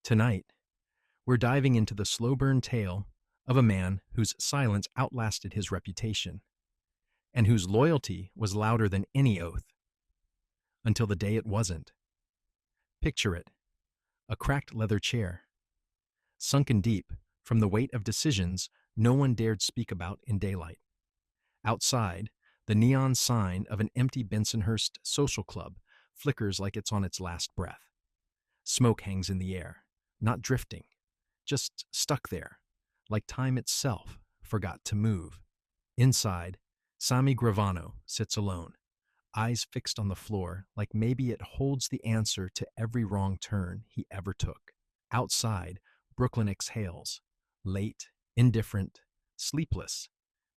Tonight, we're diving into the slow burn tale of a man whose silence outlasted his reputation and whose loyalty was louder than any oath until the day it wasn't. Picture it, a cracked leather chair, sunken deep from the weight of decisions no one dared speak about in daylight. Outside, the neon sign of an empty Bensonhurst social club flickers like it's on its last breath. Smoke hangs in the air, not drifting, just stuck there, like time itself forgot to move. Inside, Sammy Gravano sits alone, eyes fixed on the floor like maybe it holds the answer to every wrong turn he ever took. Outside, Brooklyn exhales, late, indifferent, sleepless.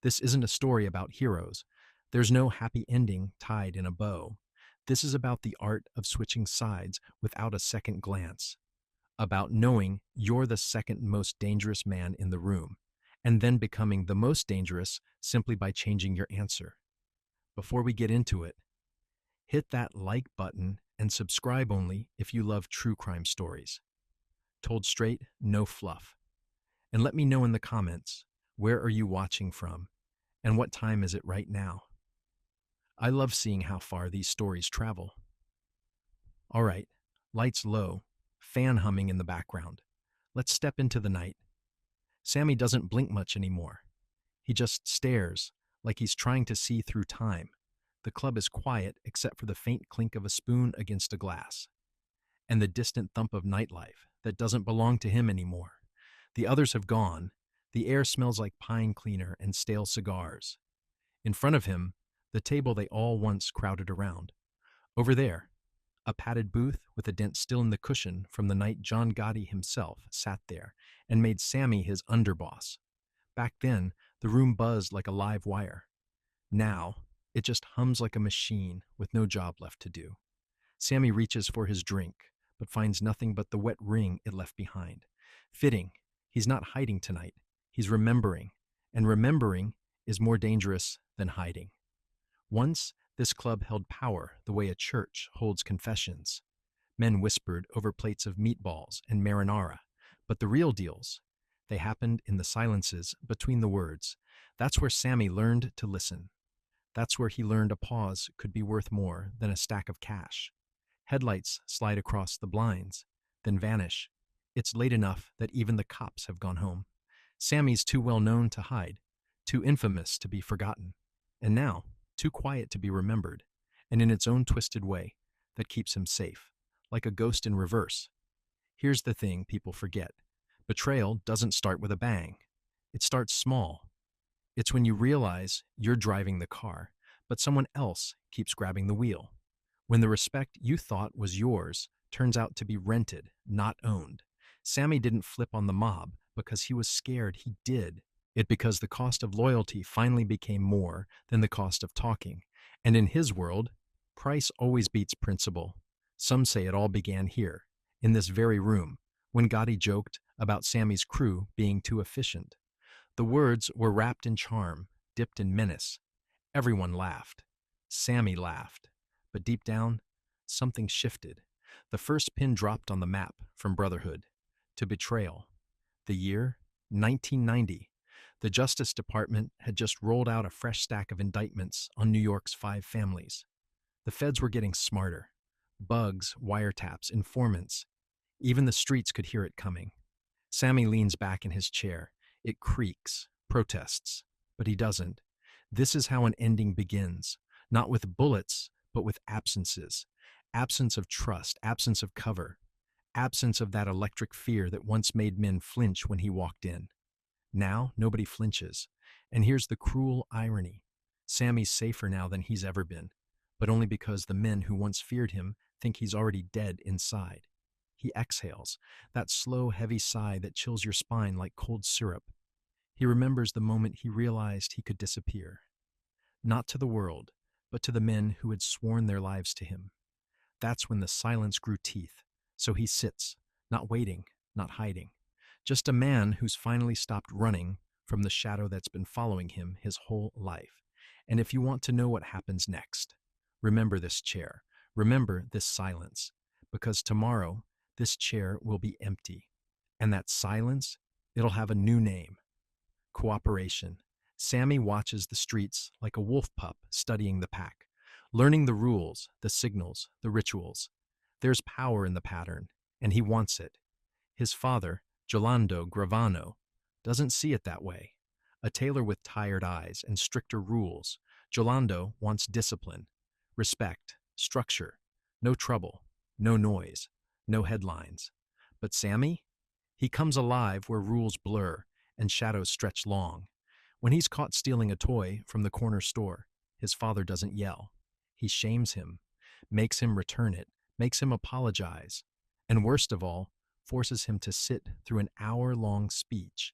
This isn't a story about heroes. There's no happy ending tied in a bow. This is about the art of switching sides without a second glance, about knowing you're the second most dangerous man in the room, and then becoming the most dangerous simply by changing your answer. Before we get into it, hit that like button and subscribe only if you love true crime stories. Told straight, no fluff. And let me know in the comments, where are you watching from, and what time is it right now? I love seeing how far these stories travel. All right, lights low, fan humming in the background. Let's step into the night. Sammy doesn't blink much anymore. He just stares, like he's trying to see through time. The club is quiet except for the faint clink of a spoon against a glass, and the distant thump of nightlife that doesn't belong to him anymore. The others have gone. The air smells like pine cleaner and stale cigars. In front of him, the table they all once crowded around. Over there, a padded booth with a dent still in the cushion from the night John Gotti himself sat there and made Sammy his underboss. Back then, the room buzzed like a live wire. Now, it just hums like a machine with no job left to do. Sammy reaches for his drink, but finds nothing but the wet ring it left behind. Fitting, he's not hiding tonight. He's remembering, and remembering is more dangerous than hiding. Once, this club held power the way a church holds confessions. Men whispered over plates of meatballs and marinara, but the real deals, they happened in the silences between the words. That's where Sammy learned to listen. That's where he learned a pause could be worth more than a stack of cash. Headlights slide across the blinds, then vanish. It's late enough that even the cops have gone home. Sammy's too well known to hide, too infamous to be forgotten, and now too quiet to be remembered, and in its own twisted way that keeps him safe, like a ghost in reverse. Here's the thing people forget. Betrayal doesn't start with a bang. It starts small. It's when you realize you're driving the car, but someone else keeps grabbing the wheel. When the respect you thought was yours turns out to be rented, not owned. Sammy didn't flip on the mob because he was scared he did. It because the cost of loyalty finally became more than the cost of talking. And in his world, price always beats principle. Some say it all began here, in this very room, when Gotti joked about Sammy's crew being too efficient. The words were wrapped in charm, dipped in menace. Everyone laughed. Sammy laughed. But deep down, something shifted. The first pin dropped on the map from brotherhood to betrayal. The year, 1990. The Justice Department had just rolled out a fresh stack of indictments on New York's 5 families. The feds were getting smarter. Bugs, wiretaps, informants. Even the streets could hear it coming. Sammy leans back in his chair. It creaks, protests, but he doesn't. This is how an ending begins, not with bullets, but with absences. Absence of trust, absence of cover, absence of that electric fear that once made men flinch when he walked in. Now, nobody flinches. And here's the cruel irony. Sammy's safer now than he's ever been, but only because the men who once feared him think he's already dead inside. He exhales, that slow, heavy sigh that chills your spine like cold syrup. He remembers the moment he realized he could disappear. Not to the world, but to the men who had sworn their lives to him. That's when the silence grew teeth. So he sits, not waiting, not hiding. Just a man who's finally stopped running from the shadow that's been following him his whole life. And if you want to know what happens next, remember this chair, remember this silence, because tomorrow This chair will be empty. And that silence, it'll have a new name. Cooperation. Sammy watches the streets like a wolf pup studying the pack, learning the rules, the signals, the rituals. There's power in the pattern, and he wants it. His father, Gilando Gravano, doesn't see it that way. A tailor with tired eyes and stricter rules, Gilando wants discipline, respect, structure, no trouble, no noise, no headlines. But Sammy? He comes alive where rules blur and shadows stretch long. When he's caught stealing a toy from the corner store, his father doesn't yell. He shames him, makes him return it, makes him apologize, and worst of all, forces him to sit through an hour-long speech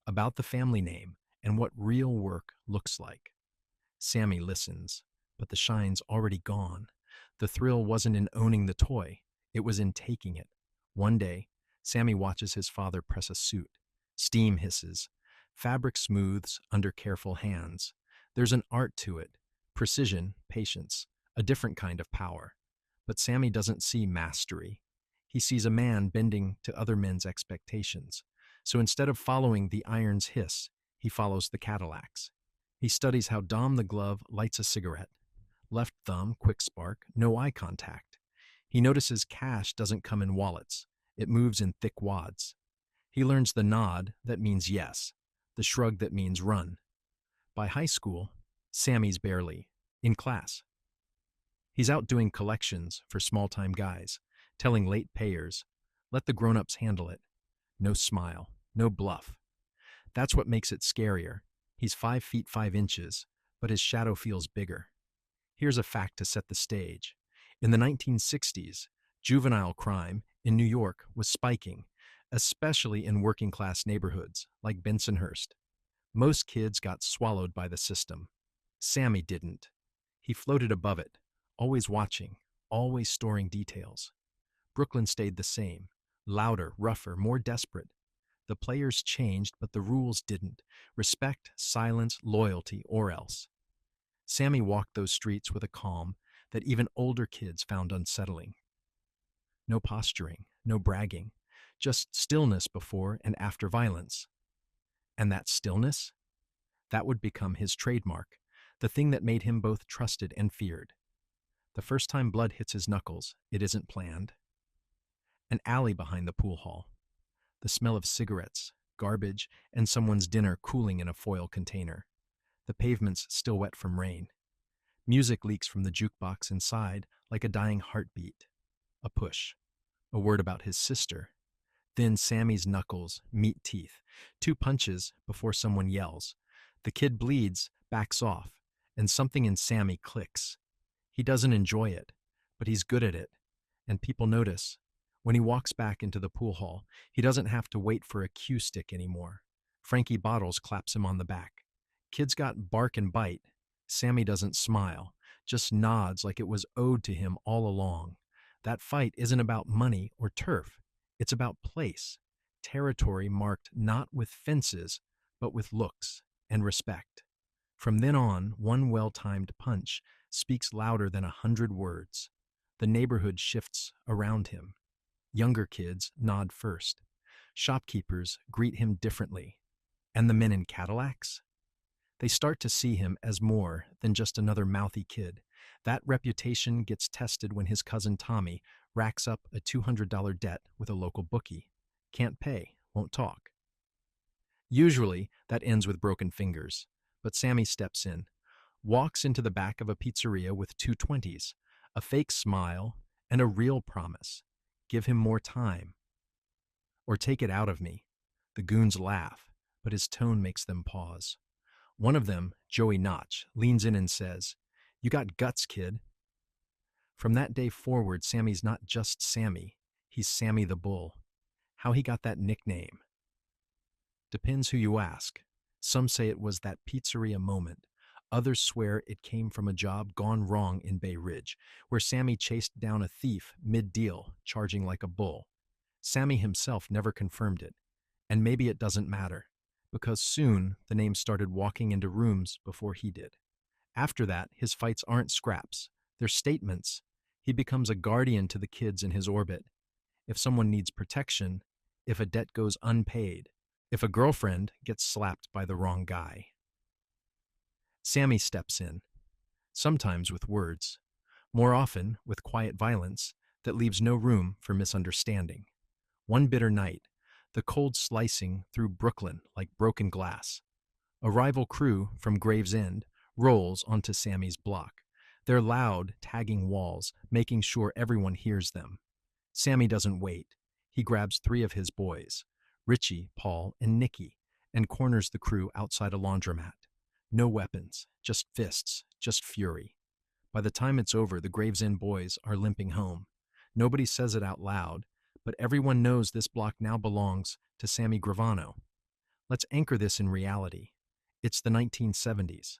about the family name and what real work looks like. Sammy listens, but the shine's already gone. The thrill wasn't in owning the toy, it was in taking it. One day, Sammy watches his father press a suit. Steam hisses. Fabric smooths under careful hands. There's an art to it, precision, patience, a different kind of power. But Sammy doesn't see mastery. He sees a man bending to other men's expectations. So instead of following the iron's hiss, he follows the Cadillac's. He studies how Dom the glove lights a cigarette. Left thumb, quick spark, no eye contact. He notices cash doesn't come in wallets. It moves in thick wads. He learns the nod that means yes, the shrug that means run. By high school, Sammy's barely in class. He's out doing collections for small-time guys, telling late payers, let the grown-ups handle it. No smile, no bluff. That's what makes it scarier. He's 5 feet 5 inches, but his shadow feels bigger. Here's a fact to set the stage. In the 1960s, juvenile crime in New York was spiking, especially in working-class neighborhoods like Bensonhurst. Most kids got swallowed by the system. Sammy didn't. He floated above it, always watching, always storing details. Brooklyn stayed the same, louder, rougher, more desperate. The players changed, but the rules didn't. Respect, silence, loyalty, or else. Sammy walked those streets with a calm that even older kids found unsettling. No posturing, no bragging, just stillness before and after violence. And that stillness? That would become his trademark, the thing that made him both trusted and feared. The first time blood hits his knuckles, it isn't planned. An alley behind the pool hall. The smell of cigarettes, garbage, and someone's dinner cooling in a foil container. The pavement's still wet from rain. Music leaks from the jukebox inside like a dying heartbeat. A push. A word about his sister. Then Sammy's knuckles meet teeth. 2 punches before someone yells. The kid bleeds, backs off, and something in Sammy clicks. He doesn't enjoy it, but he's good at it, and people notice. When he walks back into the pool hall, he doesn't have to wait for a cue stick anymore. Frankie Bottles claps him on the back. Kids got bark and bite. Sammy doesn't smile, just nods like it was owed to him all along. That fight isn't about money or turf. It's about place, territory marked not with fences, but with looks and respect. From then on, one well-timed punch speaks louder than 100 words. The neighborhood shifts around him. Younger kids nod first. Shopkeepers greet him differently. And the men in Cadillacs? They start to see him as more than just another mouthy kid. That reputation gets tested when his cousin Tommy racks up a $200 debt with a local bookie. Can't pay, won't talk. Usually, that ends with broken fingers. But Sammy steps in, walks into the back of a pizzeria with 2 20s, a fake smile, and a real promise. Give him more time. Or take it out of me. The goons laugh, but his tone makes them pause. One of them, Joey Notch, leans in and says, "You got guts, kid." From that day forward, Sammy's not just Sammy. He's Sammy the Bull. How he got that nickname depends who you ask. Some say it was that pizzeria moment. Others swear it came from a job gone wrong in Bay Ridge, where Sammy chased down a thief mid-deal, charging like a bull. Sammy himself never confirmed it. And maybe it doesn't matter, because soon the name started walking into rooms before he did. After that, his fights aren't scraps. They're statements. He becomes a guardian to the kids in his orbit. if someone needs protection, if a debt goes unpaid, if a girlfriend gets slapped by the wrong guy. Sammy steps in, sometimes with words, more often with quiet violence that leaves no room for misunderstanding. One bitter night, the cold slicing through Brooklyn like broken glass. A rival crew from Gravesend rolls onto Sammy's block, their loud, tagging walls making sure everyone hears them. Sammy doesn't wait. He grabs 3 of his boys, Richie, Paul, and Nicky, and corners the crew outside a laundromat. No weapons, just fists, just fury. By the time it's over, the Gravesend boys are limping home. Nobody says it out loud, but everyone knows this block now belongs to Sammy Gravano. Let's anchor this in reality. It's the 1970s.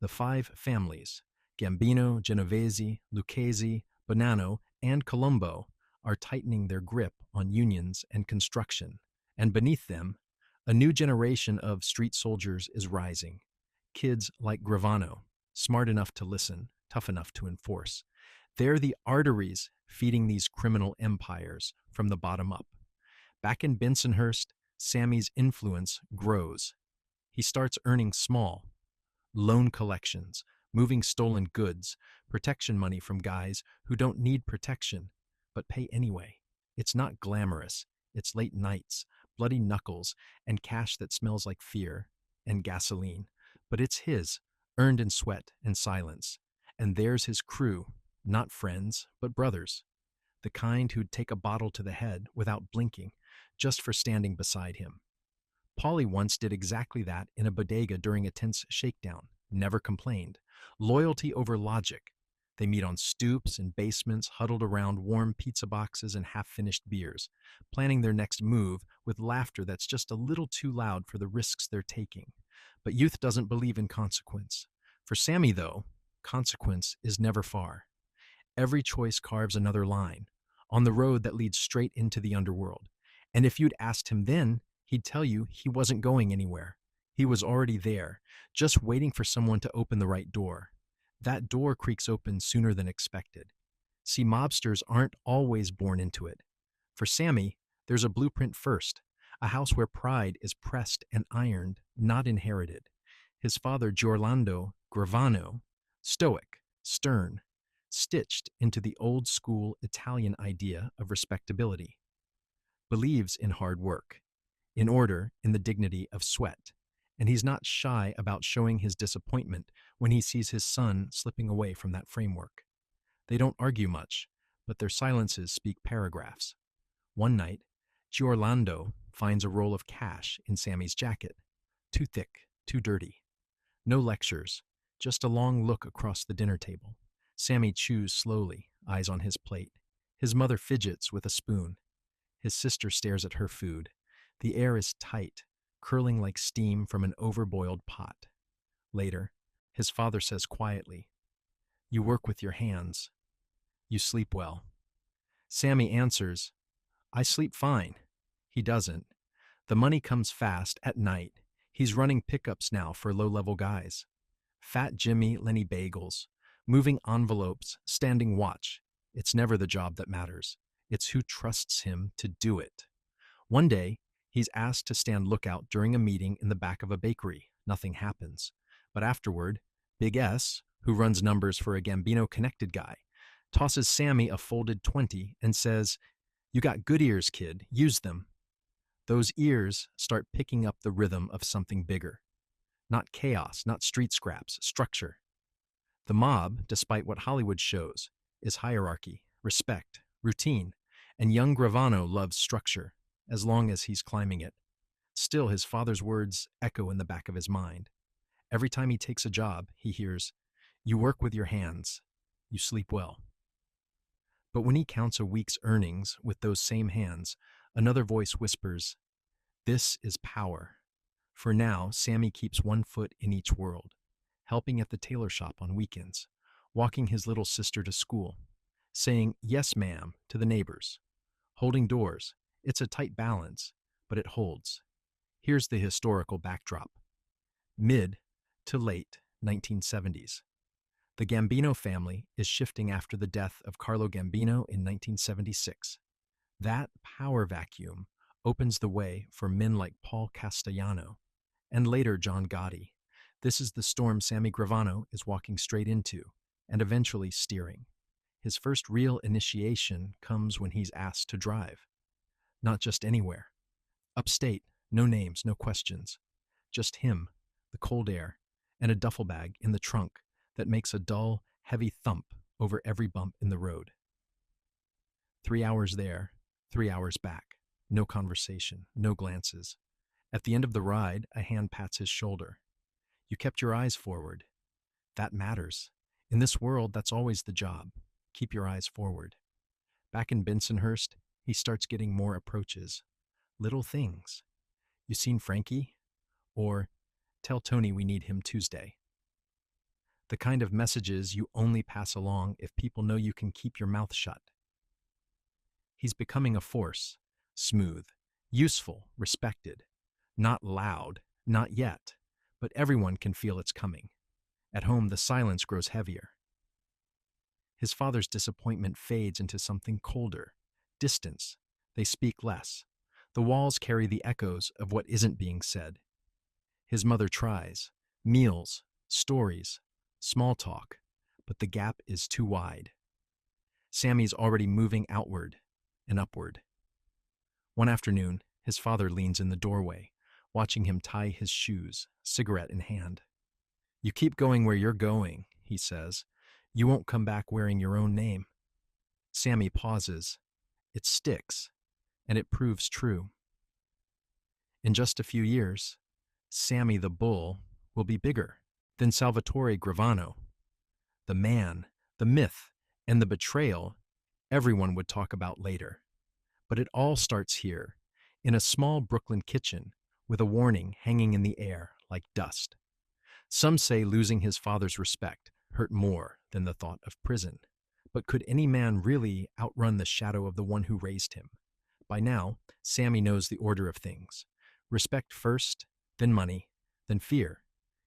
The 5 families, Gambino, Genovese, Lucchese, Bonanno, and Colombo, are tightening their grip on unions and construction. And beneath them, a new generation of street soldiers is rising. Kids like Gravano, smart enough to listen, tough enough to enforce. They're the arteries feeding these criminal empires from the bottom up. Back in Bensonhurst, Sammy's influence grows. He starts earning small, loan collections, moving stolen goods, protection money from guys who don't need protection, but pay anyway. It's not glamorous. It's late nights, bloody knuckles, and cash that smells like fear and gasoline. But it's his, earned in sweat and silence. And there's his crew, not friends, but brothers. The kind who'd take a bottle to the head without blinking, just for standing beside him. Paulie once did exactly that in a bodega during a tense shakedown, never complained. Loyalty over logic. They meet on stoops and basements, huddled around warm pizza boxes and half-finished beers, planning their next move with laughter that's just a little too loud for the risks they're taking. But youth doesn't believe in consequence. For Sammy, though, consequence is never far. Every choice carves another line, on the road that leads straight into the underworld. And if you'd asked him then, he'd tell you he wasn't going anywhere. He was already there, just waiting for someone to open the right door. That door creaks open sooner than expected. See, mobsters aren't always born into it. For Sammy, there's a blueprint first, a house where pride is pressed and ironed, not inherited. His father, Giorlando Gravano, stoic, stern, stitched into the old-school Italian idea of respectability. Believes in hard work, in order, in the dignity of sweat, and he's not shy about showing his disappointment when he sees his son slipping away from that framework. They don't argue much, but their silences speak paragraphs. One night, Giorlando finds a roll of cash in Sammy's jacket. Too thick, too dirty. No lectures, just a long look across the dinner table. Sammy chews slowly, eyes on his plate. His mother fidgets with a spoon. His sister stares at her food. The air is tight, curling like steam from an overboiled pot. Later, his father says quietly, "You work with your hands. You sleep well." Sammy answers, "I sleep fine." He doesn't. The money comes fast at night. He's running pickups now for low-level guys. Fat Jimmy Lenny bagels, moving envelopes, standing watch. It's never the job that matters. It's who trusts him to do it. One day, he's asked to stand lookout during a meeting in the back of a bakery. Nothing happens. But afterward, Big S, who runs numbers for a Gambino-connected guy, tosses Sammy a folded 20 and says, "You got good ears, kid. Use them." Those ears start picking up the rhythm of something bigger. Not chaos, not street scraps, structure. The mob, despite what Hollywood shows, is hierarchy, respect, routine, and young Gravano loves structure, as long as he's climbing it. Still, his father's words echo in the back of his mind. Every time he takes a job, he hears, "You work with your hands. You sleep well." But when he counts a week's earnings with those same hands, another voice whispers, "This is power." For now, Sammy keeps one foot in each world, helping at the tailor shop on weekends, walking his little sister to school, saying "yes, ma'am" to the neighbors, holding doors. It's a tight balance, but it holds. Here's the historical backdrop. Mid to late 1970s. The Gambino family is shifting after the death of Carlo Gambino in 1976. That power vacuum opens the way for men like Paul Castellano and later John Gotti. This is the storm Sammy Gravano is walking straight into and eventually steering. His first real initiation comes when he's asked to drive. Not just anywhere. Upstate, no names, no questions. Just him, the cold air, and a duffel bag in the trunk that makes a dull, heavy thump over every bump in the road. 3 hours there, 3 hours back. No conversation, no glances. At the end of the ride, a hand pats his shoulder. You kept your eyes forward. That matters. In this world, that's always the job. Keep your eyes forward. Back in Bensonhurst, he starts getting more approaches. Little things. You seen Frankie? Or, tell Tony we need him Tuesday. The kind of messages you only pass along if people know you can keep your mouth shut. He's becoming a force. Smooth, useful, respected. Not loud, not yet, but everyone can feel it's coming. At home, the silence grows heavier. His father's disappointment fades into something colder. Distance. They speak less. The walls carry the echoes of what isn't being said. His mother tries. Meals, stories, small talk, but the gap is too wide. Sammy's already moving outward and upward. One afternoon, his father leans in the doorway, watching him tie his shoes, cigarette in hand. You keep going where you're going, he says. You won't come back wearing your own name. Sammy pauses. It sticks, and it proves true. In just a few years, Sammy the Bull will be bigger than Salvatore Gravano. The man, the myth, and the betrayal everyone would talk about later. But it all starts here, in a small Brooklyn kitchen with a warning hanging in the air like dust. Some say losing his father's respect hurt more than the thought of prison. But could any man really outrun the shadow of the one who raised him? By now, Sammy knows the order of things. Respect first, then money, then fear.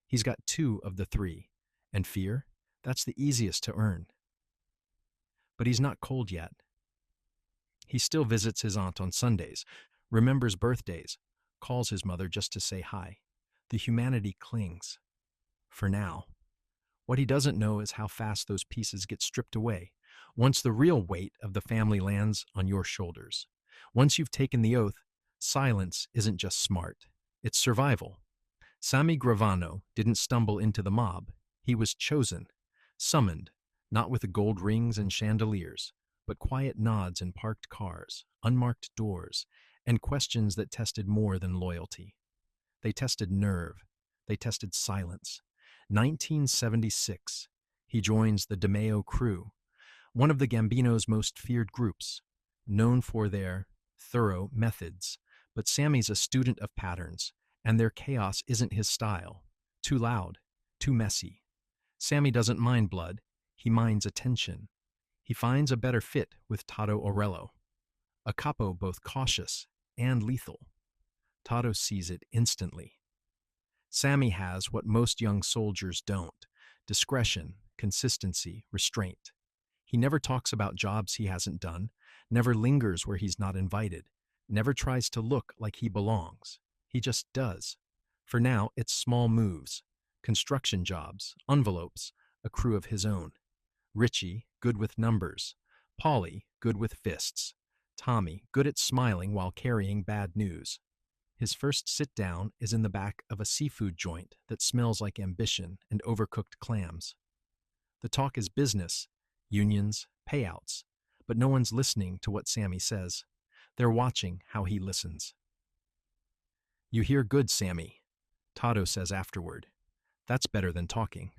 He's got two of the three, and fear, that's the easiest to earn. But he's not cold yet. He still visits his aunt on Sundays, remembers birthdays, calls his mother just to say hi. The humanity clings. For now. What he doesn't know is how fast those pieces get stripped away, once the real weight of the family lands on your shoulders. Once you've taken the oath, silence isn't just smart, it's survival. Sammy Gravano didn't stumble into the mob. He was chosen, summoned, not with gold rings and chandeliers, but quiet nods in parked cars, unmarked doors, and questions that tested more than loyalty. They tested nerve. They tested silence. 1976, he joins the DeMeo crew, one of the Gambino's most feared groups, known for their thorough methods. But Sammy's a student of patterns, and their chaos isn't his style. Too loud, too messy. Sammy doesn't mind blood. He minds attention. He finds a better fit with Tato Orello, a capo both cautious and lethal. Tato sees it instantly. Sammy has what most young soldiers don't: discretion, consistency, restraint. He never talks about jobs he hasn't done, never lingers where he's not invited, never tries to look like he belongs. He just does. For now, it's small moves, construction jobs, envelopes, a crew of his own. Richie, good with numbers. Polly, good with fists. Tommy, good at smiling while carrying bad news. His first sit-down is in the back of a seafood joint that smells like ambition and overcooked clams. The talk is business, unions, payouts, but no one's listening to what Sammy says. They're watching how he listens. You hear good, Sammy, Tato says afterward. That's better than talking.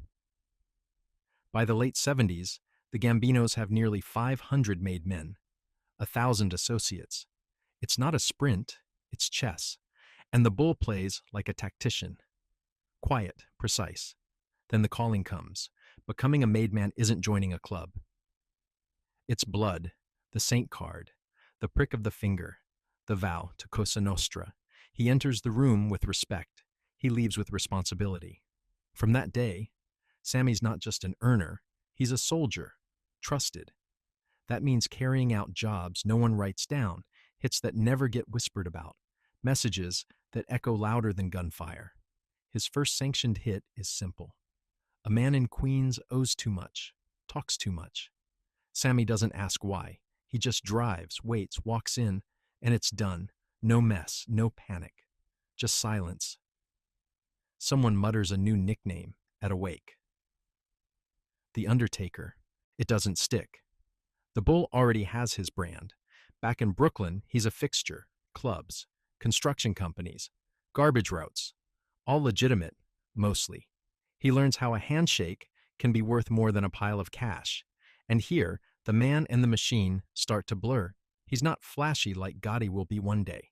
By the late 70s, the Gambinos have nearly 500 made men, 1,000 associates. It's not a sprint, it's chess. And the bull plays like a tactician. Quiet, precise. Then the calling comes. Becoming a made man isn't joining a club. It's blood, the saint card, the prick of the finger, the vow to Cosa Nostra. He enters the room with respect. He leaves with responsibility. From that day, Sammy's not just an earner, he's a soldier, trusted. That means carrying out jobs no one writes down, hits that never get whispered about, messages that echo louder than gunfire. His first sanctioned hit is simple. A man in Queens owes too much, talks too much. Sammy doesn't ask why. He just drives, waits, walks in, and it's done. No mess, no panic. Just silence. Someone mutters a new nickname at a wake. The Undertaker. It doesn't stick. The Bull already has his brand. Back in Brooklyn, he's a fixture. Clubs, construction companies, garbage routes. All legitimate, mostly. He learns how a handshake can be worth more than a pile of cash. And here, the man and the machine start to blur. He's not flashy like Gotti will be one day.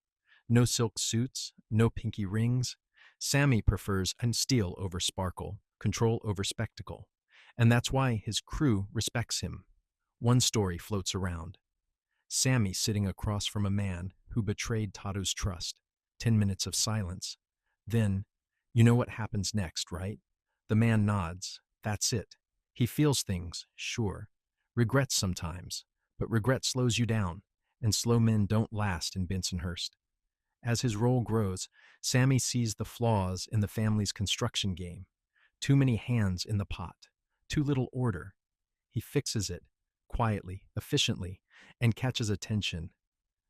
No silk suits, no pinky rings. Sammy prefers steel over sparkle, control over spectacle. And that's why his crew respects him. One story floats around. Sammy sitting across from a man who betrayed Tadu's trust. 10 minutes of silence. Then, you know what happens next, right? The man nods. That's it. He feels things, sure. Regrets sometimes. But regret slows you down. And slow men don't last in Bensonhurst. As his role grows, Sammy sees the flaws in the family's construction game. Too many hands in the pot. Too little order. He fixes it, quietly, efficiently, and catches attention.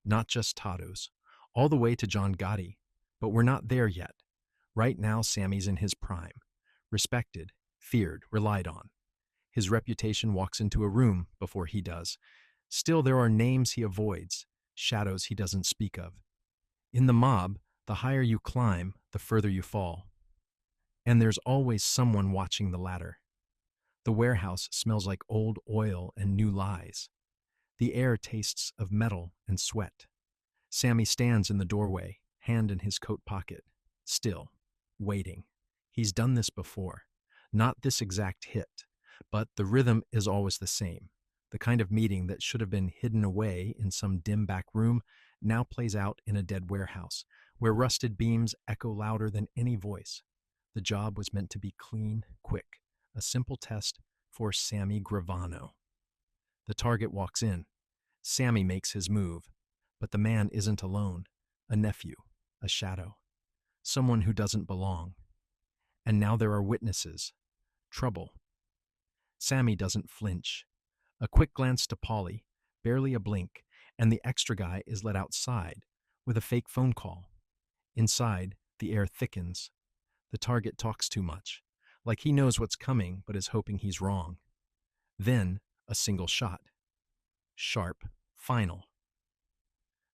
Not just Tadu's. All the way to John Gotti. But we're not there yet. Right now, Sammy's in his prime. Respected, feared, relied on. His reputation walks into a room before he does. Still, there are names he avoids, shadows he doesn't speak of. In the mob, the higher you climb, the further you fall. And there's always someone watching the ladder. The warehouse smells like old oil and new lies. The air tastes of metal and sweat. Sammy stands in the doorway, hand in his coat pocket, still, waiting. He's done this before. Not this exact hit, but the rhythm is always the same. The kind of meeting that should have been hidden away in some dim back room now plays out in a dead warehouse, where rusted beams echo louder than any voice. The job was meant to be clean, quick, a simple test for Sammy Gravano. The target walks in. Sammy makes his move, but the man isn't alone. A nephew, a shadow, someone who doesn't belong. And now there are witnesses. Trouble. Sammy doesn't flinch. A quick glance to Polly, barely a blink, and the extra guy is led outside with a fake phone call. Inside, the air thickens. The target talks too much, like he knows what's coming but is hoping he's wrong. Then, a single shot. Sharp, final.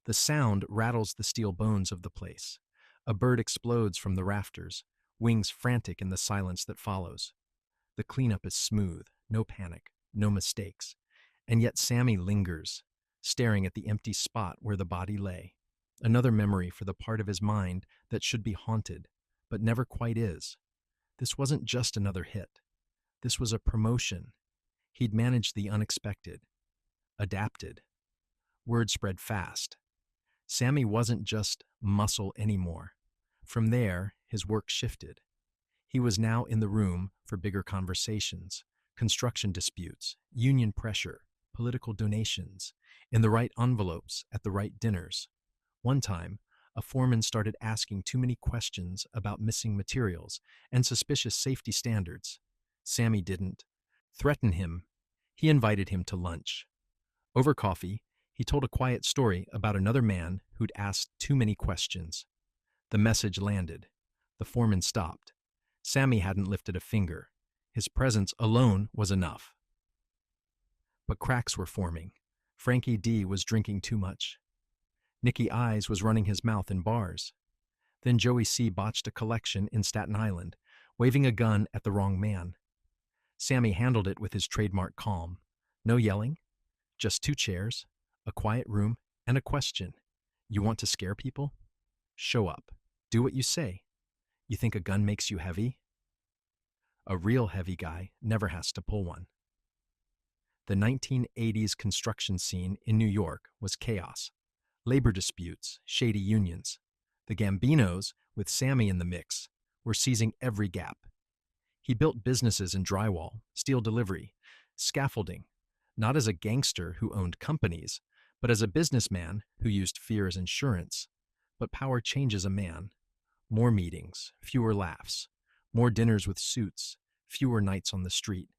The sound rattles the steel bones of the place. A bird explodes from the rafters, wings frantic in the silence that follows. The cleanup is smooth, no panic, no mistakes. And yet Sammy lingers, staring at the empty spot where the body lay. Another memory for the part of his mind that should be haunted, but never quite is. This wasn't just another hit. This was a promotion. He'd managed the unexpected. Adapted. Word spread fast. Sammy wasn't just muscle anymore. From there, his work shifted. He was now in the room for bigger conversations, construction disputes, union pressure, political donations, in the right envelopes at the right dinners. One time, a foreman started asking too many questions about missing materials and suspicious safety standards. Sammy didn't threaten him. He invited him to lunch. Over coffee, he told a quiet story about another man who'd asked too many questions. The message landed. The foreman stopped. Sammy hadn't lifted a finger. His presence alone was enough. But cracks were forming. Frankie D was drinking too much. Nicky Eyes was running his mouth in bars. Then Joey C botched a collection in Staten Island, waving a gun at the wrong man. Sammy handled it with his trademark calm. No yelling, just 2 chairs, a quiet room, and a question. You want to scare people? Show up. Do what you say. You think a gun makes you heavy? A real heavy guy never has to pull one. The 1980s construction scene in New York was chaos. Labor disputes, shady unions. The Gambinos, with Sammy in the mix, were seizing every gap. He built businesses in drywall, steel delivery, scaffolding, not as a gangster who owned companies, but as a businessman who used fear as insurance. But power changes a man. More meetings, fewer laughs, more dinners with suits, fewer nights on the street.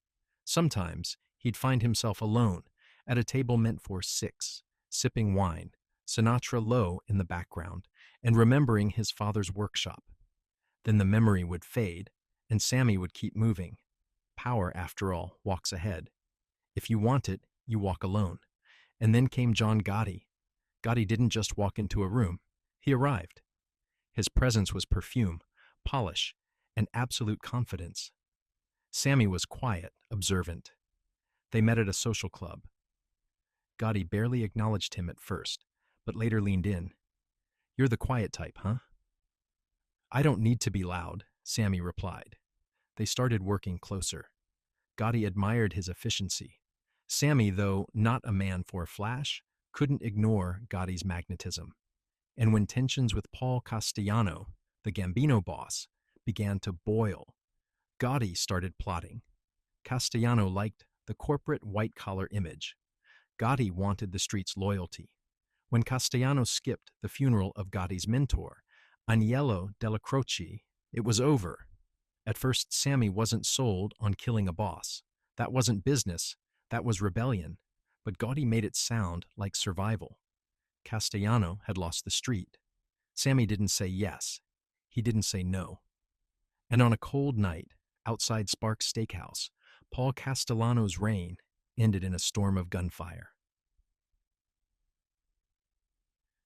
Sometimes he'd find himself alone at a table meant for six, sipping wine, Sinatra low in the background, and remembering his father's workshop. Then the memory would fade, and Sammy would keep moving. Power, after all, walks ahead. If you want it, you walk alone. And then came John Gotti. Gotti didn't just walk into a room. He arrived. His presence was perfume, polish, and absolute confidence. Sammy was quiet, observant. They met at a social club. Gotti barely acknowledged him at first, but later leaned in. "You're the quiet type, huh?" "I don't need to be loud," Sammy replied. They started working closer. Gotti admired his efficiency. Sammy, though not a man for flash, couldn't ignore Gotti's magnetism. And when tensions with Paul Castellano, the Gambino boss, began to boil, Gotti started plotting. Castellano liked the corporate white-collar image. Gotti wanted the street's loyalty. When Castellano skipped the funeral of Gotti's mentor, Agnello della Croce, it was over. At first, Sammy wasn't sold on killing a boss. That wasn't business, that was rebellion. But Gotti made it sound like survival. Castellano had lost the street. Sammy didn't say yes. He didn't say no. And on a cold night, outside Sparks Steakhouse, Paul Castellano's reign ended in a storm of gunfire.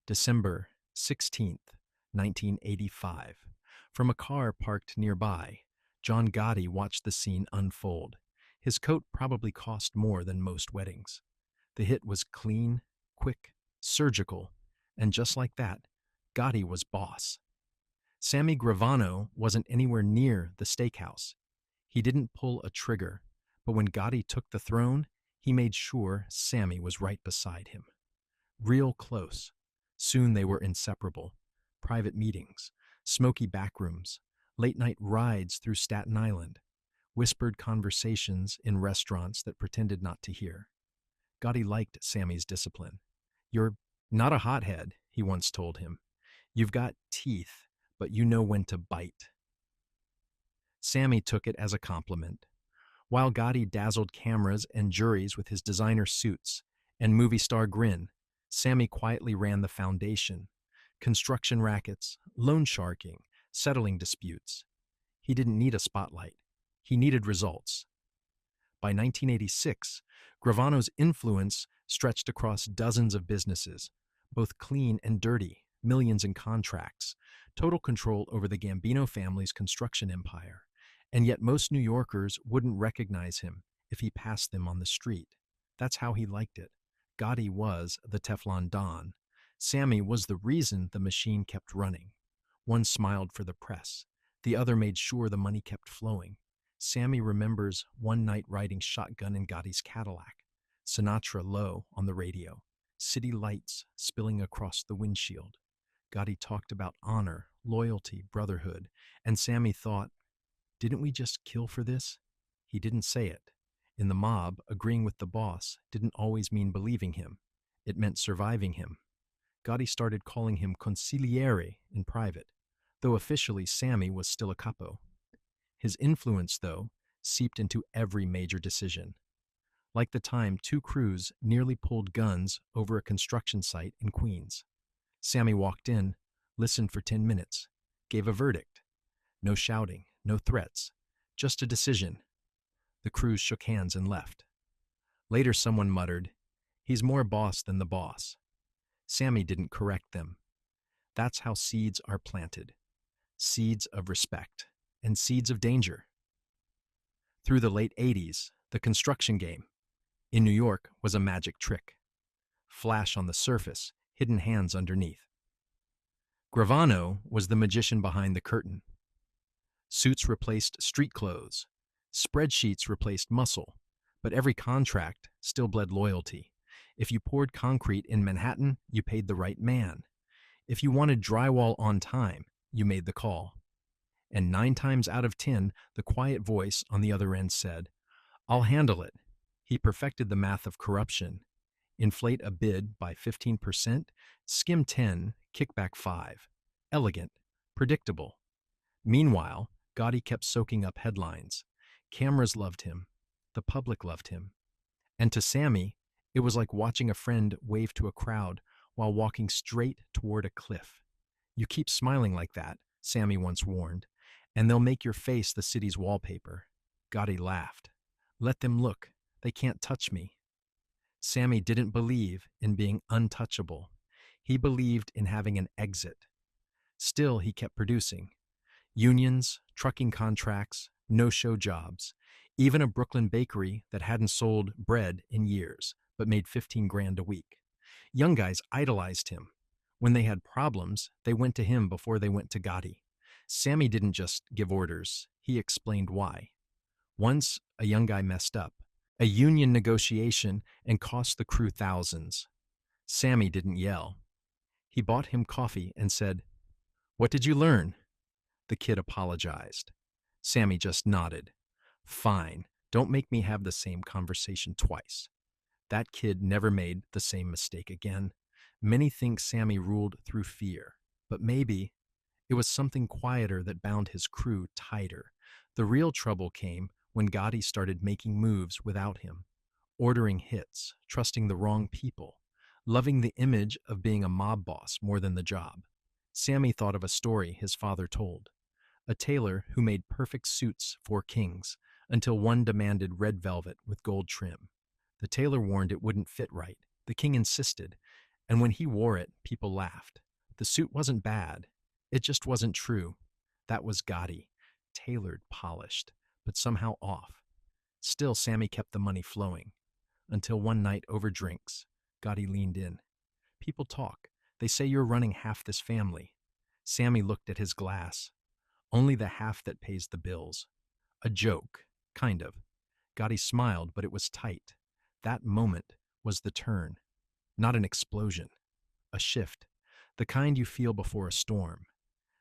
December 16th, 1985. From a car parked nearby, John Gotti watched the scene unfold. His coat probably cost more than most weddings. The hit was clean, quick, surgical, and just like that, Gotti was boss. Sammy Gravano wasn't anywhere near the steakhouse. He didn't pull a trigger, but when Gotti took the throne, he made sure Sammy was right beside him. Real close. Soon they were inseparable. Private meetings, smoky backrooms, late-night rides through Staten Island, whispered conversations in restaurants that pretended not to hear. Gotti liked Sammy's discipline. "You're not a hothead," he once told him. "You've got teeth, but you know when to bite." Sammy took it as a compliment. While Gotti dazzled cameras and juries with his designer suits and movie star grin, Sammy quietly ran the foundation: construction rackets, loan sharking, settling disputes. He didn't need a spotlight. He needed results. By 1986, Gravano's influence stretched across dozens of businesses, both clean and dirty, millions in contracts, total control over the Gambino family's construction empire. And yet most New Yorkers wouldn't recognize him if he passed them on the street. That's how he liked it. Gotti was the Teflon Don. Sammy was the reason the machine kept running. One smiled for the press. The other made sure the money kept flowing. Sammy remembers one night riding shotgun in Gotti's Cadillac, Sinatra low on the radio, city lights spilling across the windshield. Gotti talked about honor, loyalty, brotherhood, and Sammy thought, didn't we just kill for this? He didn't say it. In the mob, agreeing with the boss didn't always mean believing him. It meant surviving him. Gotti started calling him consigliere in private, though officially Sammy was still a capo. His influence, though, seeped into every major decision. Like the time two crews nearly pulled guns over a construction site in Queens. Sammy walked in, listened for 10 minutes, gave a verdict. No shouting, no threats, just a decision. The crews shook hands and left. Later someone muttered, "He's more boss than the boss." Sammy didn't correct them. That's how seeds are planted. Seeds of respect and seeds of danger. Through the late 80s, the construction game in New York was a magic trick. Flash on the surface, hidden hands underneath. Gravano was the magician behind the curtain. Suits replaced street clothes. Spreadsheets replaced muscle. But every contract still bled loyalty. If you poured concrete in Manhattan, you paid the right man. If you wanted drywall on time, you made the call. And 9 times out of 10, the quiet voice on the other end said, "I'll handle it." He perfected the math of corruption. Inflate a bid by 15%, skim 10, kickback 5. Elegant, predictable. Meanwhile, Gotti kept soaking up headlines. Cameras loved him. The public loved him. And to Sammy, it was like watching a friend wave to a crowd while walking straight toward a cliff. You keep smiling like that, Sammy once warned, and they'll make your face the city's wallpaper. Gotti laughed. Let them look. They can't touch me. Sammy didn't believe in being untouchable. He believed in having an exit. Still, he kept producing. Unions, trucking contracts, no-show jobs, even a Brooklyn bakery that hadn't sold bread in years, but made 15 grand a week. Young guys idolized him. When they had problems, they went to him before they went to Gotti. Sammy didn't just give orders, he explained why. Once, a young guy messed up. A union negotiation and cost the crew thousands. Sammy didn't yell. He bought him coffee and said, "What did you learn?" The kid apologized. Sammy just nodded. "Fine, don't make me have the same conversation twice." That kid never made the same mistake again. Many think Sammy ruled through fear, but maybe it was something quieter that bound his crew tighter. The real trouble came when Gotti started making moves without him, ordering hits, trusting the wrong people, loving the image of being a mob boss more than the job. Sammy thought of a story his father told. A tailor who made perfect suits for kings until one demanded red velvet with gold trim. The tailor warned it wouldn't fit right. The king insisted, and when he wore it, people laughed. The suit wasn't bad. It just wasn't true. That was Gotti, tailored, polished, but somehow off. Still, Sammy kept the money flowing. Until one night over drinks, Gotti leaned in. "People talk. They say you're running half this family." Sammy looked at his glass. "Only the half that pays the bills." A joke, kind of. Gotti smiled, but it was tight. That moment was the turn. Not an explosion. A shift. The kind you feel before a storm.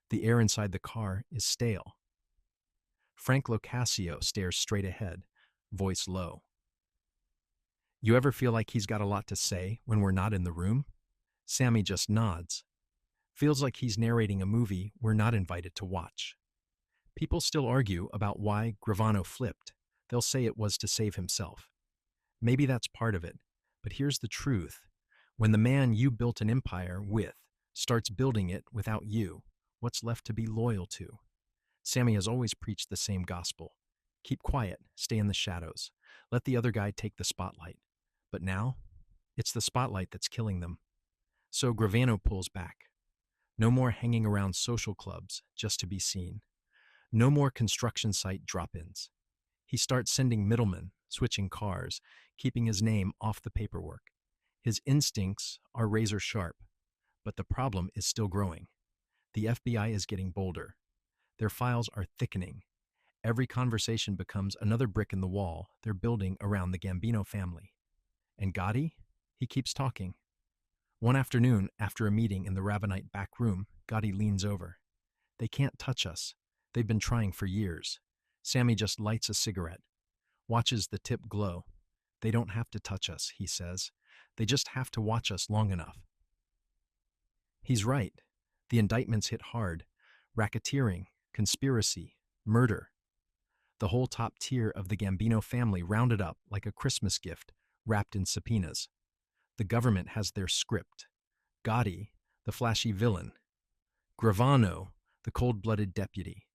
The air inside the car is stale. Frank Locascio stares straight ahead, voice low. "You ever feel like he's got a lot to say when we're not in the room?" Sammy just nods. Feels like he's narrating a movie we're not invited to watch. People still argue about why Gravano flipped. They'll say it was to save himself. Maybe that's part of it, but here's the truth. When the man you built an empire with starts building it without you, what's left to be loyal to? Sammy has always preached the same gospel. Keep quiet, stay in the shadows. Let the other guy take the spotlight. But now, it's the spotlight that's killing them. So Gravano pulls back. No more hanging around social clubs just to be seen. No more construction site drop-ins. He starts sending middlemen, switching cars, keeping his name off the paperwork. His instincts are razor sharp, but the problem is still growing. The FBI is getting bolder. Their files are thickening. Every conversation becomes another brick in the wall they're building around the Gambino family. And Gotti? He keeps talking. One afternoon, after a meeting in the Ravenite back room, Gotti leans over. "They can't touch us. They've been trying for years." Sammy just lights a cigarette, watches the tip glow. "They don't have to touch us," he says. "They just have to watch us long enough." He's right. The indictments hit hard. Racketeering, conspiracy, murder. The whole top tier of the Gambino family rounded up like a Christmas gift wrapped in subpoenas. The government has their script. Gotti, the flashy villain. Gravano, the cold-blooded deputy.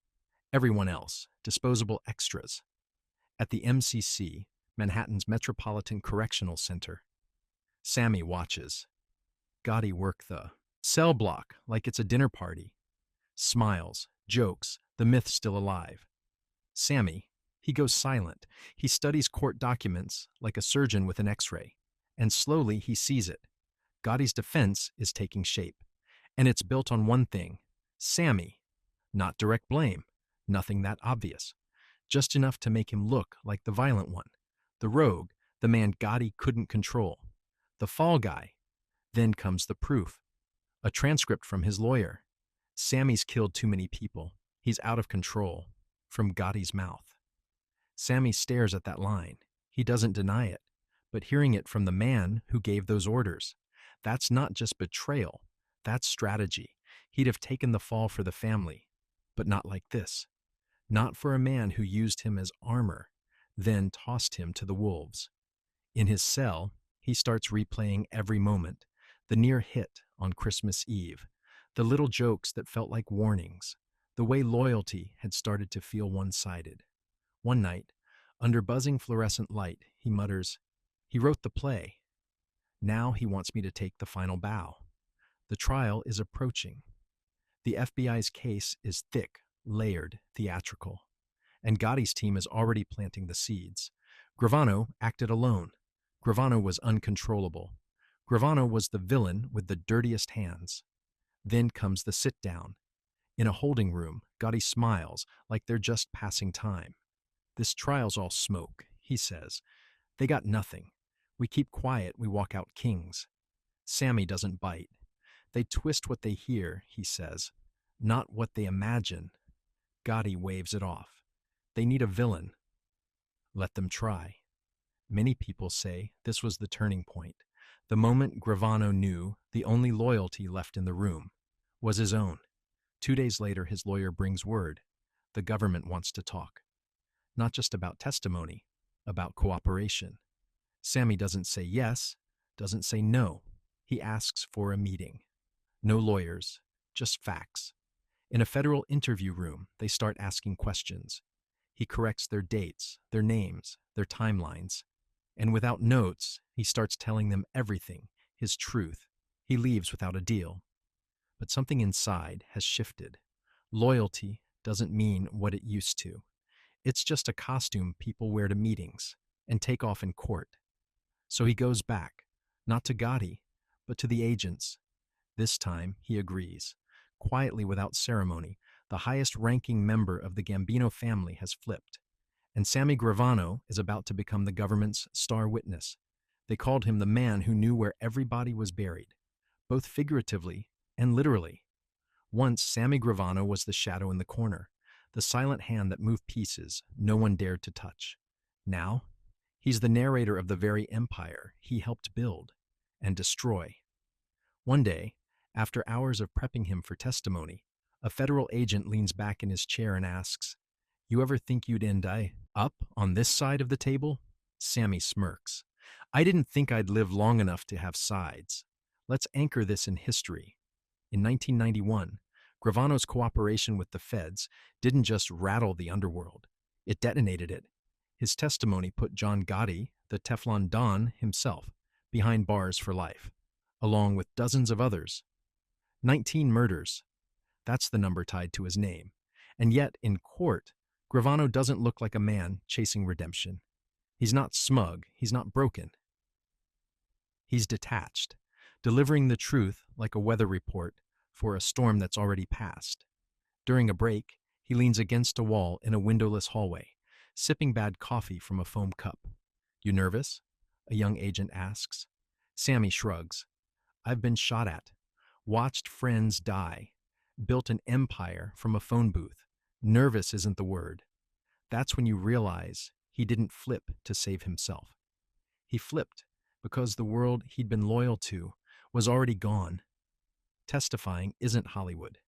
Everyone else, disposable extras. At the MCC, Manhattan's Metropolitan Correctional Center, Sammy watches. Gotti work the cell block like it's a dinner party. Smiles, jokes, the myth's still alive. Sammy, he goes silent. He studies court documents like a surgeon with an x-ray. And slowly he sees it. Gotti's defense is taking shape. And it's built on one thing. Sammy. Not direct blame. Nothing that obvious. Just enough to make him look like the violent one. The rogue, the man Gotti couldn't control. The fall guy. Then comes the proof. A transcript from his lawyer. Sammy's killed too many people. He's out of control. From Gotti's mouth. Sammy stares at that line. He doesn't deny it. but hearing it from the man who gave those orders. That's not just betrayal, that's strategy. He'd have taken the fall for the family, but not like this. Not for a man who used him as armor, then tossed him to the wolves. In his cell, he starts replaying every moment, the near hit on Christmas Eve, the little jokes that felt like warnings, the way loyalty had started to feel one-sided. One night, under buzzing fluorescent light, he mutters, "He wrote the play. Now he wants me to take the final bow." The trial is approaching. The FBI's case is thick, layered, theatrical. And Gotti's team is already planting the seeds. Gravano acted alone. Gravano was uncontrollable. Gravano was the villain with the dirtiest hands. Then comes the sit-down. In a holding room, Gotti smiles like they're just passing time. "This trial's all smoke," he says. "They got nothing. We keep quiet, we walk out kings." Sammy doesn't bite. "They twist what they hear," he says, "not what they imagine." Gotti waves it off. "They need a villain. Let them try." Many people say this was the turning point. The moment Gravano knew the only loyalty left in the room was his own. 2 days later, his lawyer brings word. The government wants to talk. Not just about testimony, about cooperation. Sammy doesn't say yes, doesn't say no. He asks for a meeting. No lawyers, just facts. In a federal interview room, they start asking questions. He corrects their dates, their names, their timelines. And without notes, he starts telling them everything, his truth. He leaves without a deal. But something inside has shifted. Loyalty doesn't mean what it used to. It's just a costume people wear to meetings and take off in court. So he goes back, not to Gotti, but to the agents. This time, he agrees. Quietly, without ceremony, the highest-ranking member of the Gambino family has flipped. And Sammy Gravano is about to become the government's star witness. They called him the man who knew where everybody was buried, both figuratively and literally. Once, Sammy Gravano was the shadow in the corner, the silent hand that moved pieces no one dared to touch. Now, he's the narrator of the very empire he helped build and destroy. One day, after hours of prepping him for testimony, a federal agent leans back in his chair and asks, "You ever think you'd end up on this side of the table?" Sammy smirks. "I didn't think I'd live long enough to have sides. Let's anchor this in history." In 1991, Gravano's cooperation with the feds didn't just rattle the underworld, it detonated it. His testimony put John Gotti, the Teflon Don himself, behind bars for life, along with dozens of others. 19 murders. That's the number tied to his name. And yet, in court, Gravano doesn't look like a man chasing redemption. He's not smug, he's not broken. He's detached, delivering the truth like a weather report for a storm that's already passed. During a break, he leans against a wall in a windowless hallway, sipping bad coffee from a foam cup. "You nervous?" a young agent asks. Sammy shrugs. "I've been shot at, watched friends die, built an empire from a phone booth. Nervous isn't the word." That's when you realize he didn't flip to save himself. He flipped because the world he'd been loyal to was already gone. Testifying isn't Hollywood.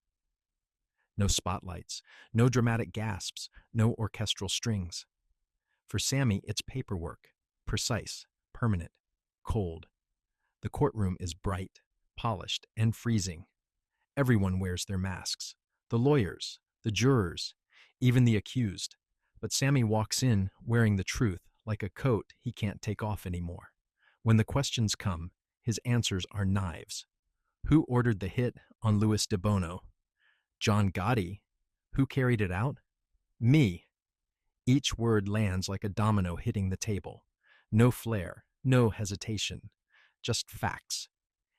No spotlights, no dramatic gasps, no orchestral strings. For Sammy, it's paperwork, precise, permanent, cold. The courtroom is bright, polished, and freezing. Everyone wears their masks. The lawyers, the jurors, even the accused. But Sammy walks in wearing the truth like a coat he can't take off anymore. When the questions come, his answers are knives. Who ordered the hit on Louis de Bono? John Gotti. Who carried it out? Me. Each word lands like a domino hitting the table. No flair, no hesitation, just facts.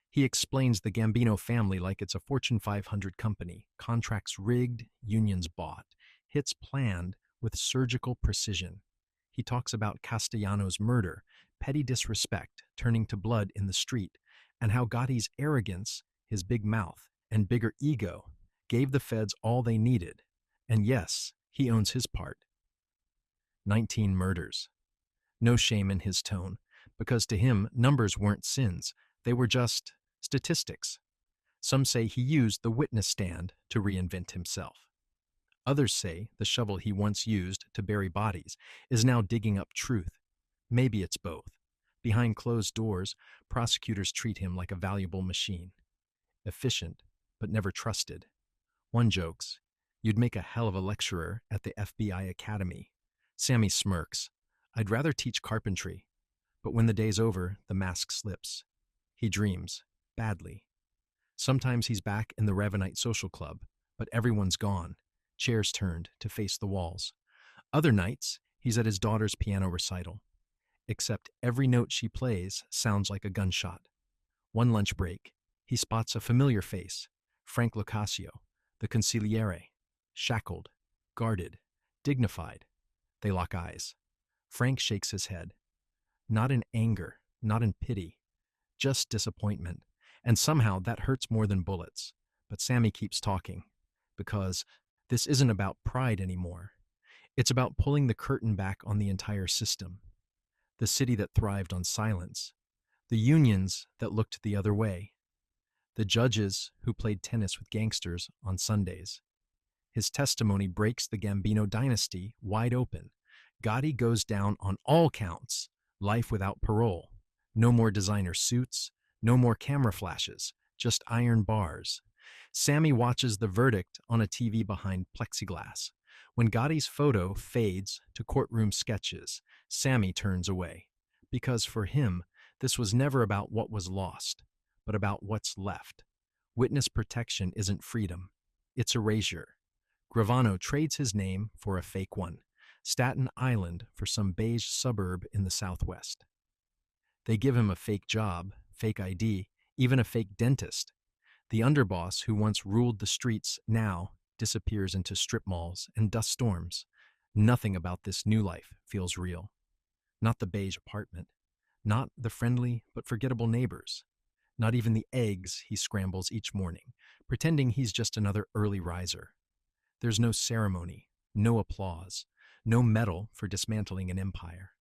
He explains the Gambino family like it's a Fortune 500 company, contracts rigged, unions bought, hits planned with surgical precision. He talks about Castellano's murder, petty disrespect turning to blood in the street, and how Gotti's arrogance, his big mouth, and bigger ego gave the feds all they needed. And yes, he owns his part. 19 murders. No shame in his tone, because to him, numbers weren't sins, they were just statistics. Some say he used the witness stand to reinvent himself. Others say the shovel he once used to bury bodies is now digging up truth. Maybe it's both. Behind closed doors, prosecutors treat him like a valuable machine. Efficient, but never trusted. One jokes, "You'd make a hell of a lecturer at the FBI Academy." Sammy smirks, "I'd rather teach carpentry." But when the day's over, the mask slips. He dreams, badly. Sometimes he's back in the Ravenite social club, but everyone's gone, chairs turned to face the walls. Other nights, he's at his daughter's piano recital. Except every note she plays sounds like a gunshot. One lunch break, he spots a familiar face, Frank Locascio, the consigliere, shackled, guarded, dignified. They lock eyes. Frank shakes his head. Not in anger, not in pity, just disappointment. And somehow that hurts more than bullets. But Sammy keeps talking, because this isn't about pride anymore. It's about pulling the curtain back on the entire system. The city that thrived on silence. The unions that looked the other way. The judges who played tennis with gangsters on Sundays. His testimony breaks the Gambino dynasty wide open. Gotti goes down on all counts. Life without parole. No more designer suits. No more camera flashes. Just iron bars. Sammy watches the verdict on a TV behind plexiglass. When Gotti's photo fades to courtroom sketches, Sammy turns away. Because for him, this was never about what was lost, but about what's left. Witness protection isn't freedom. It's erasure. Gravano trades his name for a fake one. Staten Island for some beige suburb in the Southwest. They give him a fake job, fake ID, even a fake dentist. The underboss who once ruled the streets now disappears into strip malls and dust storms. Nothing about this new life feels real. Not the beige apartment. Not the friendly but forgettable neighbors. Not even the eggs he scrambles each morning, pretending he's just another early riser. There's no ceremony, no applause, no medal for dismantling an empire.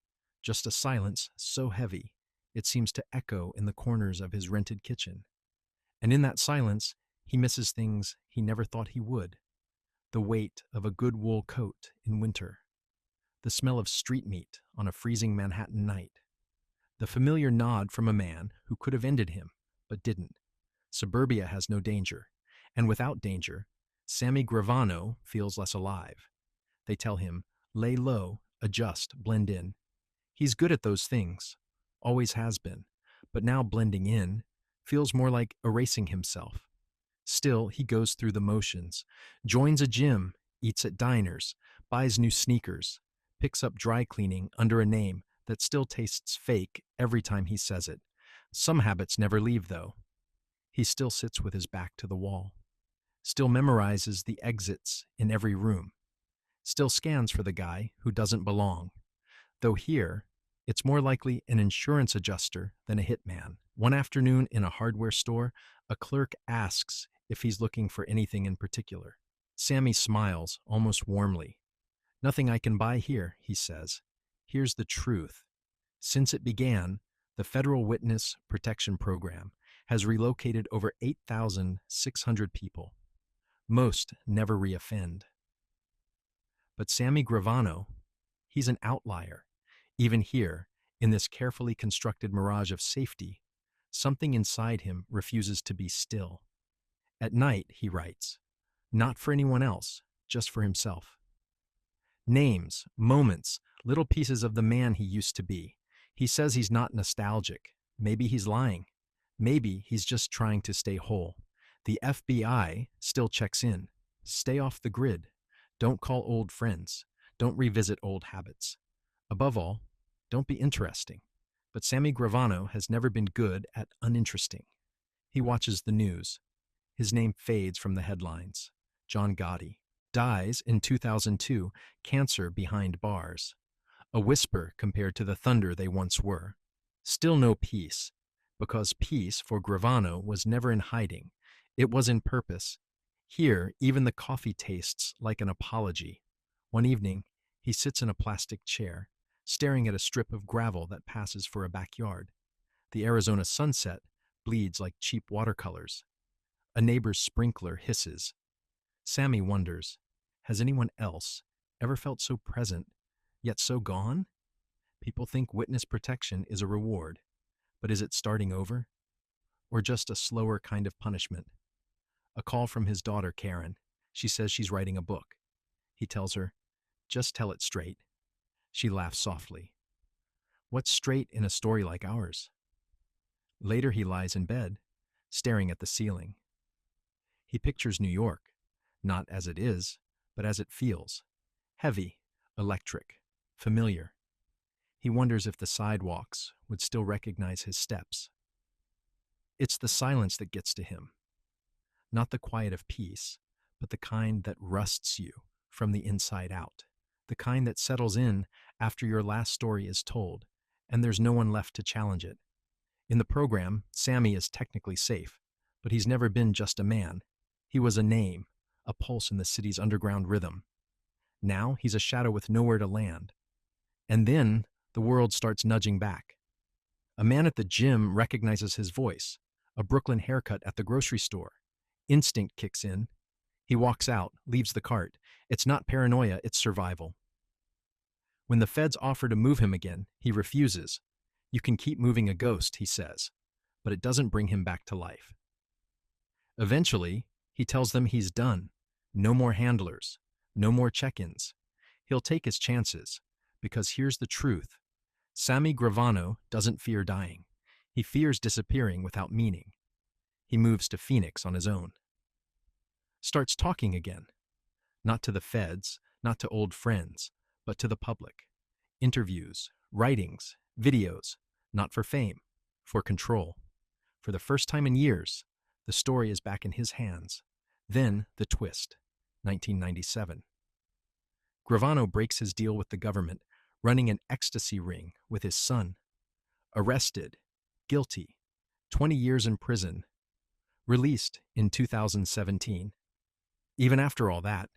Just a silence so heavy, it seems to echo in the corners of his rented kitchen. And in that silence, he misses things he never thought he would. The weight of a good wool coat in winter. The smell of street meat on a freezing Manhattan night. The familiar nod from a man who could have ended him, but didn't. Suburbia has no danger, and without danger, Sammy Gravano feels less alive. They tell him, lay low, adjust, blend in. He's good at those things, always has been, but now blending in feels more like erasing himself. Still, he goes through the motions, joins a gym, eats at diners, buys new sneakers, picks up dry cleaning under a name that still tastes fake every time he says it. Some habits never leave, though. He still sits with his back to the wall, still memorizes the exits in every room, still scans for the guy who doesn't belong. Though here, it's more likely an insurance adjuster than a hitman. One afternoon in a hardware store, a clerk asks if he's looking for anything in particular. Sammy smiles, almost warmly. "Nothing I can buy here," he says. "Here's the truth. Since it began, the Federal Witness Protection Program has relocated over 8,600 people. Most never reoffend. But Sammy Gravano, he's an outlier. Even here, in this carefully constructed mirage of safety, something inside him refuses to be still. At night, he writes, not for anyone else, just for himself. Names, moments, little pieces of the man he used to be. He says he's not nostalgic. Maybe he's lying. Maybe he's just trying to stay whole. The FBI still checks in. Stay off the grid. Don't call old friends. Don't revisit old habits. Above all, don't be interesting. But Sammy Gravano has never been good at uninteresting. He watches the news. His name fades from the headlines. John Gotti dies in 2002, cancer behind bars. A whisper compared to the thunder they once were. Still no peace, because peace for Gravano was never in hiding. It was in purpose. Here, even the coffee tastes like an apology. One evening, he sits in a plastic chair, staring at a strip of gravel that passes for a backyard. The Arizona sunset bleeds like cheap watercolors. A neighbor's sprinkler hisses. Sammy wonders, has anyone else ever felt so present, yet so gone? People think witness protection is a reward, but is it starting over? Or just a slower kind of punishment? A call from his daughter, Karen. She says she's writing a book. He tells her, just tell it straight. She laughs softly. What's straight in a story like ours? Later he lies in bed, staring at the ceiling. He pictures New York, not as it is, but as it feels. Heavy, electric, familiar. He wonders if the sidewalks would still recognize his steps. It's the silence that gets to him. Not the quiet of peace, but the kind that rusts you from the inside out. The kind that settles in after your last story is told, and there's no one left to challenge it. In the program, Sammy is technically safe, but he's never been just a man. He was a name, a pulse in the city's underground rhythm. Now he's a shadow with nowhere to land. And then the world starts nudging back. A man at the gym recognizes his voice, a Brooklyn haircut at the grocery store. Instinct kicks in. He walks out, leaves the cart. It's not paranoia, it's survival. When the feds offer to move him again, he refuses. You can keep moving a ghost, he says, but it doesn't bring him back to life. Eventually, he tells them he's done. No more handlers, no more check-ins. He'll take his chances, because here's the truth. Sammy Gravano doesn't fear dying. He fears disappearing without meaning. He moves to Phoenix on his own. Starts talking again. Not to the feds, not to old friends, but to the public. Interviews, writings, videos, not for fame, for control. For the first time in years, the story is back in his hands. Then the twist, 1997. Gravano breaks his deal with the government, running an ecstasy ring with his son. Arrested, guilty, 20 years in prison, released in 2017. Even after all that,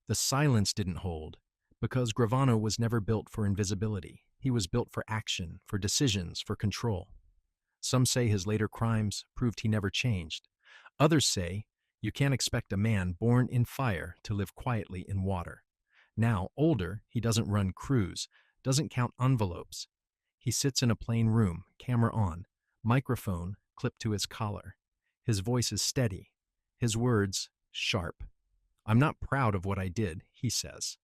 the silence didn't hold, because Gravano was never built for invisibility. He was built for action, for decisions, for control. Some say his later crimes proved he never changed. Others say you can't expect a man born in fire to live quietly in water. Now, older, he doesn't run crews, doesn't count envelopes. He sits in a plain room, camera on, microphone clipped to his collar. His voice is steady, his words sharp. I'm not proud of what I did, he says,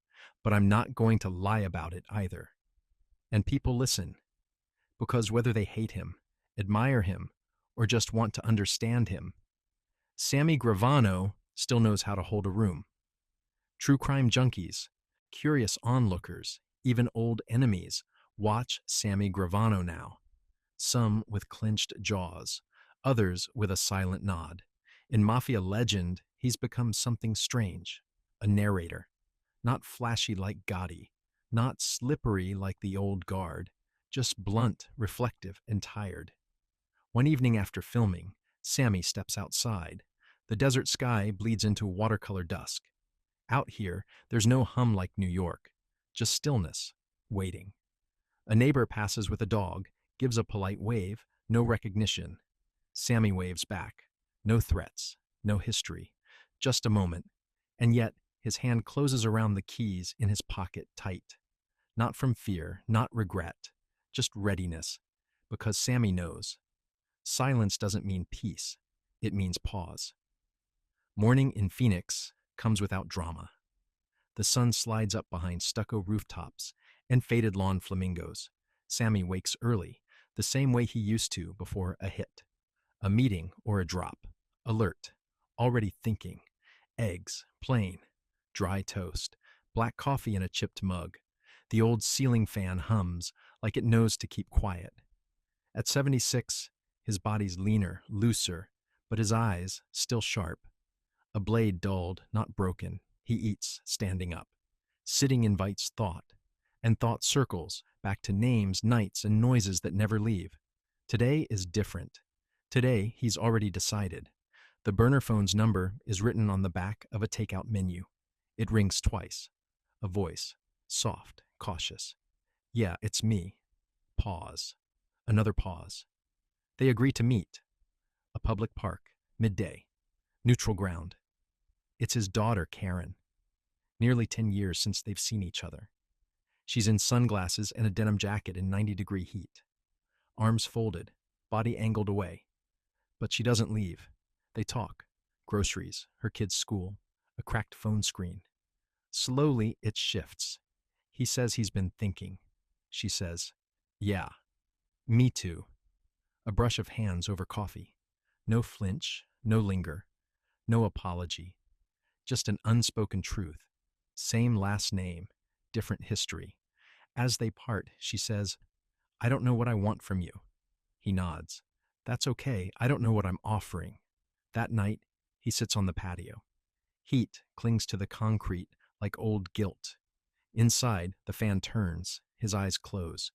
but I'm not going to lie about it either. And people listen, because whether they hate him, admire him, or just want to understand him, Sammy Gravano still knows how to hold a room. True crime junkies, curious onlookers, even old enemies watch Sammy Gravano now. Some with clenched jaws, others with a silent nod. In Mafia legend, he's become something strange, a narrator. Not flashy like Gotti, not slippery like the old guard, just blunt, reflective, and tired. One evening after filming, Sammy steps outside. The desert sky bleeds into watercolor dusk. Out here, there's no hum like New York, just stillness, waiting. A neighbor passes with a dog, gives a polite wave, no recognition. Sammy waves back. No threats, no history, just a moment. And yet, his hand closes around the keys in his pocket tight. Not from fear, not regret, just readiness. Because Sammy knows. Silence doesn't mean peace, it means pause. Morning in Phoenix comes without drama. The sun slides up behind stucco rooftops and faded lawn flamingos. Sammy wakes early, the same way he used to before a hit. A meeting or a drop. Alert. Already thinking. Eggs. Plain. Dry toast. Black coffee in a chipped mug. The old ceiling fan hums like it knows to keep quiet. At 76, his body's leaner, looser, but his eyes still sharp. A blade dulled, not broken. He eats, standing up. Sitting invites thought, and thought circles back to names, nights, and noises that never leave. Today is different. Today, he's already decided. The burner phone's number is written on the back of a takeout menu. It rings twice. A voice, soft, cautious. Yeah, it's me. Pause. Another pause. They agree to meet. A public park. Midday. Neutral ground. It's his daughter, Karen. Nearly 10 years since they've seen each other. She's in sunglasses and a denim jacket in 90-degree heat. Arms folded, body angled away. But she doesn't leave. They talk. Groceries, her kid's school, a cracked phone screen. Slowly, it shifts. He says he's been thinking. She says, yeah, me too. A brush of hands over coffee. No flinch, no linger, no apology. Just an unspoken truth. Same last name, different history. As they part, she says, I don't know what I want from you. He nods. That's okay, I don't know what I'm offering. That night, he sits on the patio. Heat clings to the concrete like old guilt. Inside, the fan turns, his eyes close.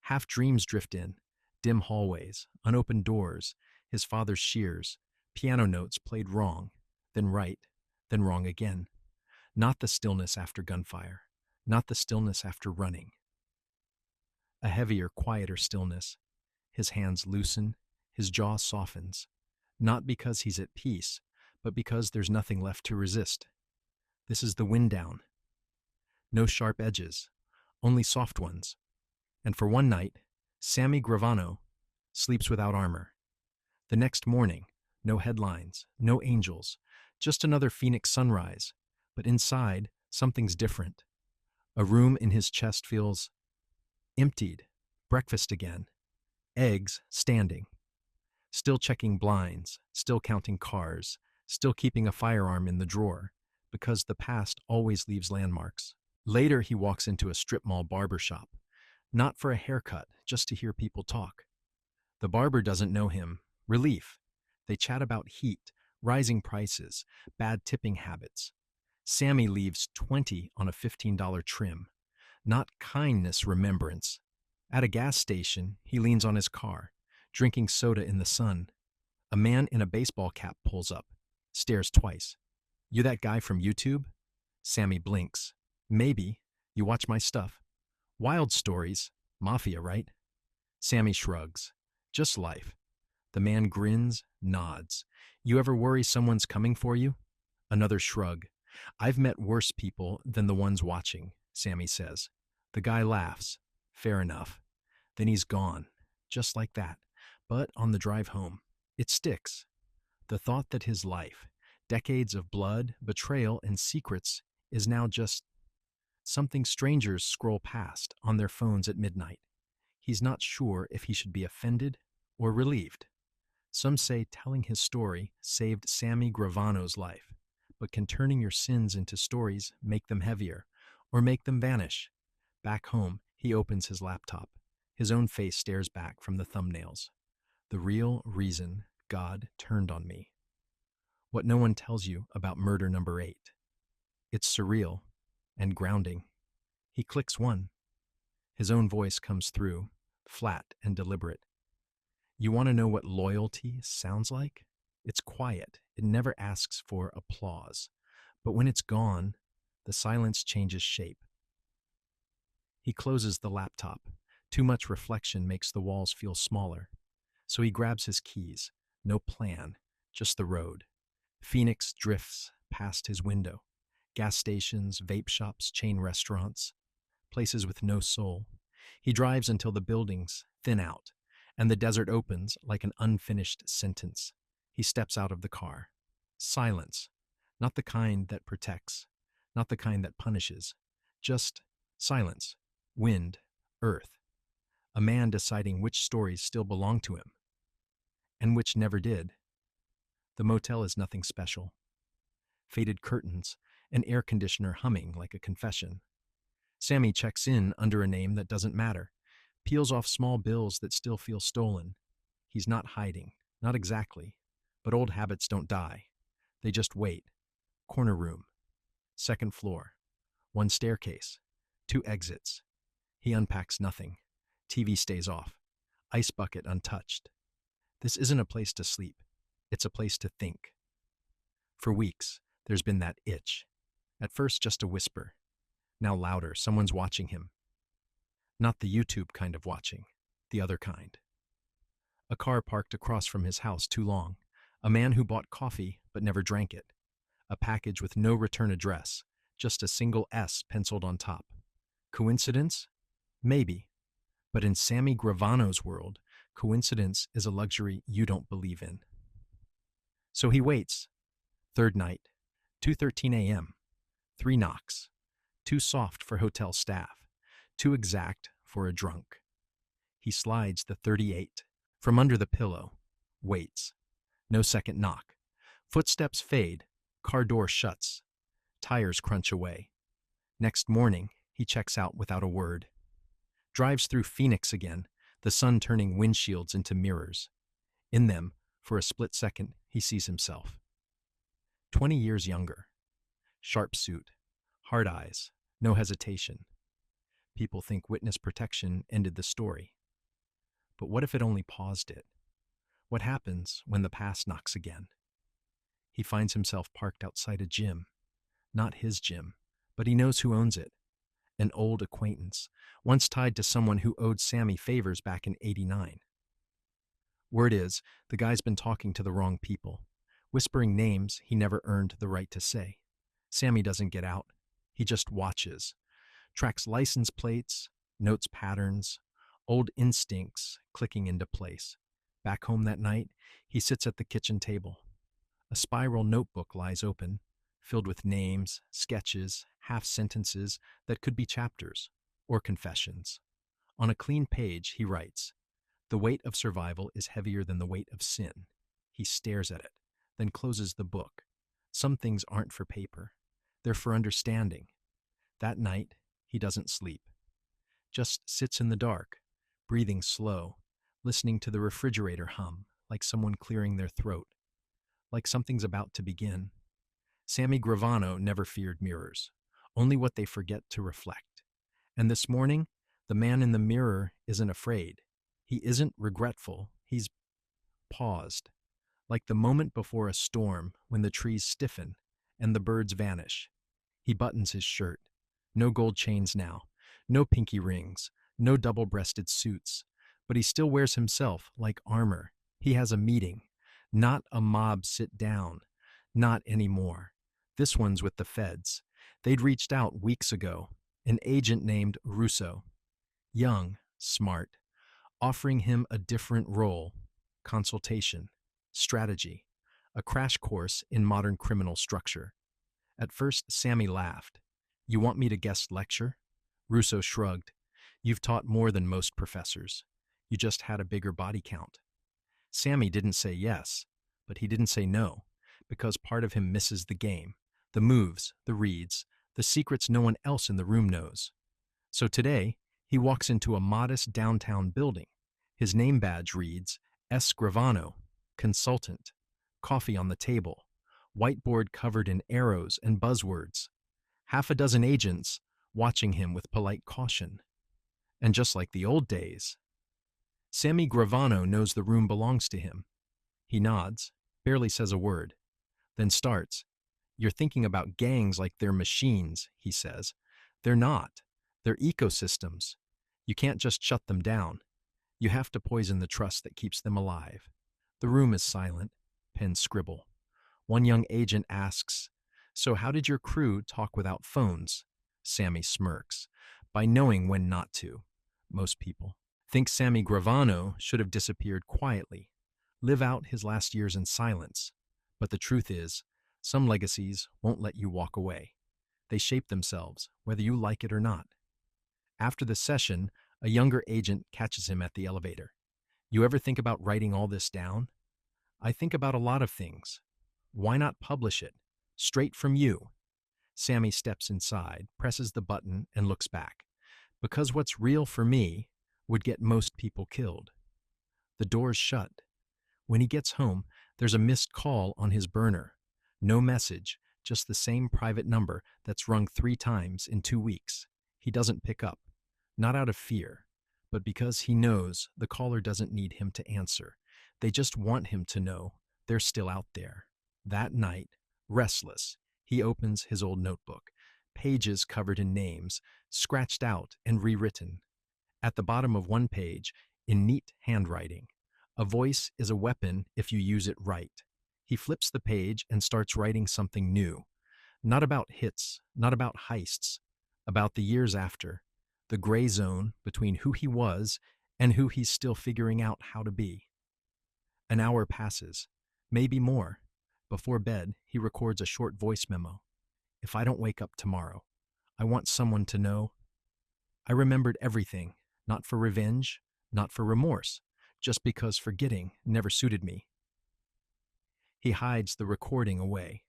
Half dreams drift in, dim hallways, unopened doors, his father's shears, piano notes played wrong, then right, then wrong again. Not the stillness after gunfire, not the stillness after running. A heavier, quieter stillness. His hands loosen, his jaw softens, not because he's at peace, but because there's nothing left to resist. This is the wind down. No sharp edges, only soft ones. And for one night, Sammy Gravano sleeps without armor. The next morning, no headlines, no angels, just another Phoenix sunrise. But inside, something's different. A room in his chest feels emptied. Breakfast again. Eggs standing. Still checking blinds, still counting cars, still keeping a firearm in the drawer, because the past always leaves landmarks. Later, he walks into a strip mall barber shop. Not for a haircut, just to hear people talk. The barber doesn't know him. Relief. They chat about heat, rising prices, bad tipping habits. Sammy leaves 20 on a $15 trim. Not kindness, remembrance. At a gas station, he leans on his car, drinking soda in the sun. A man in a baseball cap pulls up, stares twice. You that guy from YouTube? Sammy blinks. Maybe. You watch my stuff. Wild stories. Mafia, right? Sammy shrugs. Just life. The man grins, nods. You ever worry someone's coming for you? Another shrug. I've met worse people than the ones watching, Sammy says. The guy laughs. Fair enough. Then he's gone. Just like that. But on the drive home, it sticks. The thought that his life, decades of blood, betrayal, and secrets, is now just something strangers scroll past on their phones at midnight. He's not sure if he should be offended or relieved. Some say telling his story saved Sammy Gravano's life, but can turning your sins into stories make them heavier or make them vanish? Back home, he opens his laptop. His own face stares back from the thumbnails. The real reason God turned on me. What no one tells you about murder number 8. It's surreal and grounding. He clicks one. His own voice comes through, flat and deliberate. You want to know what loyalty sounds like? It's quiet. It never asks for applause. But when it's gone, the silence changes shape. He closes the laptop. Too much reflection makes the walls feel smaller. So he grabs his keys. No plan, just the road. Phoenix drifts past his window. Gas stations, vape shops, chain restaurants. Places with no soul. He drives until the buildings thin out, and the desert opens like an unfinished sentence. He steps out of the car. Silence. Not the kind that protects. Not the kind that punishes. Just silence. Wind. Earth. A man deciding which stories still belong to him, and which never did. The motel is nothing special. Faded curtains, an air conditioner humming like a confession. Sammy checks in under a name that doesn't matter, peels off small bills that still feel stolen. He's not hiding, not exactly, but old habits don't die. They just wait. Corner room. Second floor. One staircase. 2 exits. He unpacks nothing. TV stays off. Ice bucket untouched. This isn't a place to sleep. It's a place to think. For weeks, there's been that itch. At first, just a whisper. Now louder, someone's watching him. Not the YouTube kind of watching, the other kind. A car parked across from his house too long. A man who bought coffee but never drank it. A package with no return address, just a single S penciled on top. Coincidence? Maybe. But in Sammy Gravano's world, coincidence is a luxury you don't believe in. So he waits. Third night, 2:13 a.m. 3 knocks. Too soft for hotel staff. Too exact for a drunk. He slides the 38 from under the pillow. Waits. No second knock. Footsteps fade. Car door shuts. Tires crunch away. Next morning, he checks out without a word. Drives through Phoenix again, the sun turning windshields into mirrors. In them, for a split second, he sees himself. 20 years younger. Sharp suit. Hard eyes. No hesitation. People think witness protection ended the story. But what if it only paused it? What happens when the past knocks again? He finds himself parked outside a gym. Not his gym, but he knows who owns it. An old acquaintance, once tied to someone who owed Sammy favors back in '89. Word is, the guy's been talking to the wrong people, whispering names he never earned the right to say. Sammy doesn't get out. He just watches. Tracks license plates, notes patterns, old instincts clicking into place. Back home that night, he sits at the kitchen table. A spiral notebook lies open, filled with names, sketches, half-sentences that could be chapters or confessions. On a clean page, he writes, "The weight of survival is heavier than the weight of sin." He stares at it, then closes the book. Some things aren't for paper. They're for understanding. That night, he doesn't sleep. Just sits in the dark, breathing slow, listening to the refrigerator hum like someone clearing their throat, like something's about to begin. Sammy Gravano never feared mirrors, only what they forget to reflect. And this morning, the man in the mirror isn't afraid. He isn't regretful. He's paused, like the moment before a storm when the trees stiffen and the birds vanish. He buttons his shirt. No gold chains now, no pinky rings, no double-breasted suits, but he still wears himself like armor. He has a meeting, not a mob sit down, not anymore. This one's with the feds. They'd reached out weeks ago, an agent named Russo. Young, smart, offering him a different role, consultation, strategy, a crash course in modern criminal structure. At first, Sammy laughed. "You want me to guest lecture?" Russo shrugged. "You've taught more than most professors. You just had a bigger body count." Sammy didn't say yes, but he didn't say no, because part of him misses the game, the moves, the reads, the secrets no one else in the room knows. So today, he walks into a modest downtown building. His name badge reads, S. Gravano, Consultant, coffee on the table, whiteboard covered in arrows and buzzwords. Half a dozen agents watching him with polite caution. And just like the old days, Sammy Gravano knows the room belongs to him. He nods, barely says a word, then starts. "You're thinking about gangs like they're machines," he says. "They're not. They're ecosystems. You can't just shut them down. You have to poison the trust that keeps them alive." The room is silent. Pens scribble. One young agent asks, "So how did your crew talk without phones?" Sammy smirks. "By knowing when not to." Most people think Sammy Gravano should have disappeared quietly, live out his last years in silence. But the truth is, some legacies won't let you walk away. They shape themselves, whether you like it or not. After the session, a younger agent catches him at the elevator. "You ever think about writing all this down?" "I think about a lot of things." "Why not publish it? Straight from you." Sammy steps inside, presses the button, and looks back. "Because what's real for me would get most people killed." The door's shut. When he gets home, there's a missed call on his burner. No message, just the same private number that's rung 3 times in 2 weeks. He doesn't pick up, not out of fear, but because he knows the caller doesn't need him to answer. They just want him to know they're still out there. That night, restless, he opens his old notebook, pages covered in names, scratched out and rewritten. At the bottom of one page, in neat handwriting, "A voice is a weapon if you use it right." He flips the page and starts writing something new. Not about hits, not about heists, about the years after, the gray zone between who he was and who he's still figuring out how to be. An hour passes, maybe more. Before bed, he records a short voice memo. "If I don't wake up tomorrow, I want someone to know I remembered everything, not for revenge, not for remorse, just because forgetting never suited me." He hides the recording away,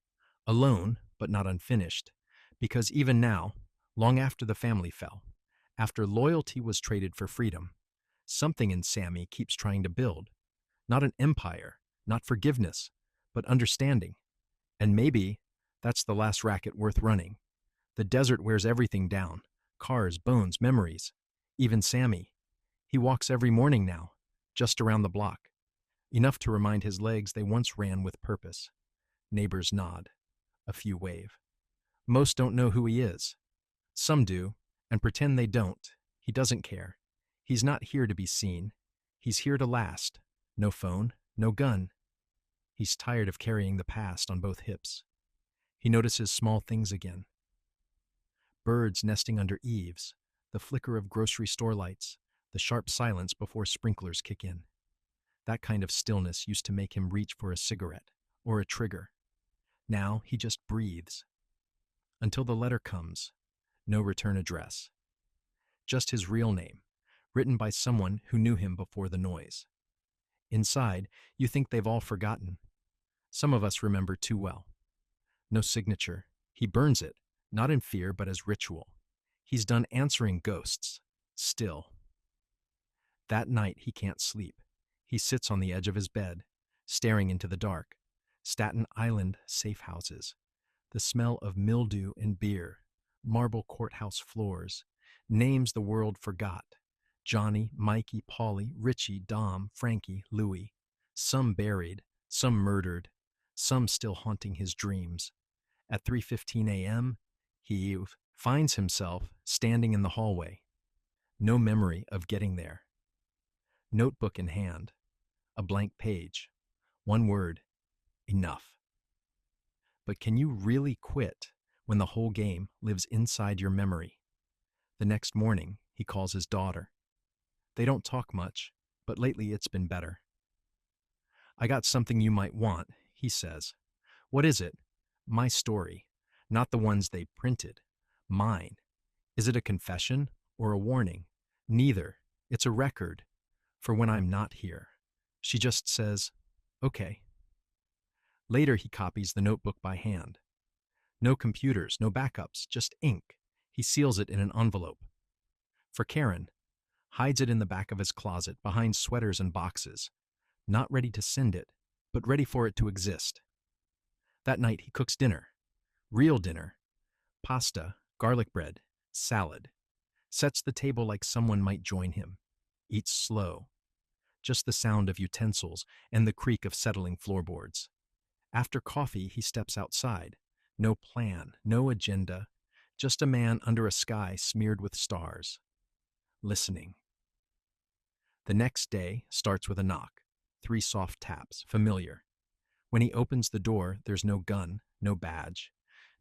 alone but not unfinished, because even now, long after the family fell, after loyalty was traded for freedom, something in Sammy keeps trying to build. Not an empire, not forgiveness, but understanding. And maybe that's the last racket worth running. The desert wears everything down: cars, bones, memories. Even Sammy. He walks every morning now, just around the block. Enough to remind his legs they once ran with purpose. Neighbors nod. A few wave. Most don't know who he is. Some do, and pretend they don't. He doesn't care. He's not here to be seen. He's here to last. No phone, no gun. He's tired of carrying the past on both hips. He notices small things again. Birds nesting under eaves, the flicker of grocery store lights, the sharp silence before sprinklers kick in. That kind of stillness used to make him reach for a cigarette or a trigger. Now he just breathes. Until the letter comes. No return address. Just his real name, written by someone who knew him before the noise. Inside, you think they've all forgotten. Some of us remember too well. No signature. He burns it, not in fear but as ritual. He's done answering ghosts. Still. That night he can't sleep. He sits on the edge of his bed, staring into the dark. Staten Island safe houses. The smell of mildew and beer. Marble courthouse floors. Names the world forgot. Johnny, Mikey, Polly, Richie, Dom, Frankie, Louie. Some buried, some murdered, some still haunting his dreams. At 3:15 a.m., he finds himself standing in the hallway. No memory of getting there. Notebook in hand. A blank page. One word. Enough. But can you really quit when the whole game lives inside your memory? The next morning, he calls his daughter. They don't talk much, but lately it's been better. "I got something you might want," he says. "What is it?" "My story. Not the ones they printed. Mine." "Is it a confession or a warning?" "Neither. It's a record. For when I'm not here." She just says, "Okay." Later he copies the notebook by hand. No computers, no backups, just ink. He seals it in an envelope. For Karen. Hides it in the back of his closet behind sweaters and boxes. Not ready to send it, but ready for it to exist. That night he cooks dinner. Real dinner. Pasta, garlic bread, salad. Sets the table like someone might join him. Eats slow. Just the sound of utensils and the creak of settling floorboards. After coffee, he steps outside. No plan, no agenda. Just a man under a sky smeared with stars. Listening. The next day starts with a knock. 3 soft taps, familiar. When he opens the door, there's no gun, no badge.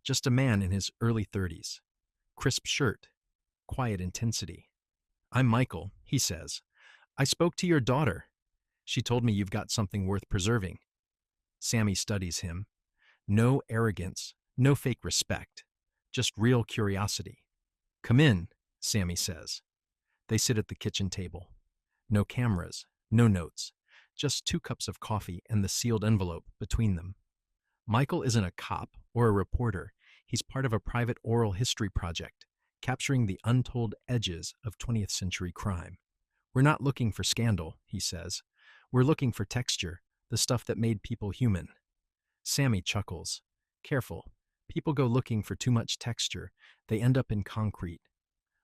Just a man in his early 30s. Crisp shirt. Quiet intensity. "I'm Michael," he says. "I spoke to your daughter. She told me you've got something worth preserving." Sammy studies him. No arrogance, no fake respect. Just real curiosity. "Come in," Sammy says. They sit at the kitchen table. No cameras, no notes. Just 2 cups of coffee and the sealed envelope between them. Michael isn't a cop or a reporter. He's part of a private oral history project, capturing the untold edges of 20th century crime. "We're not looking for scandal," he says. "We're looking for texture, the stuff that made people human." Sammy chuckles. Careful. People go looking for too much texture. They end up in concrete.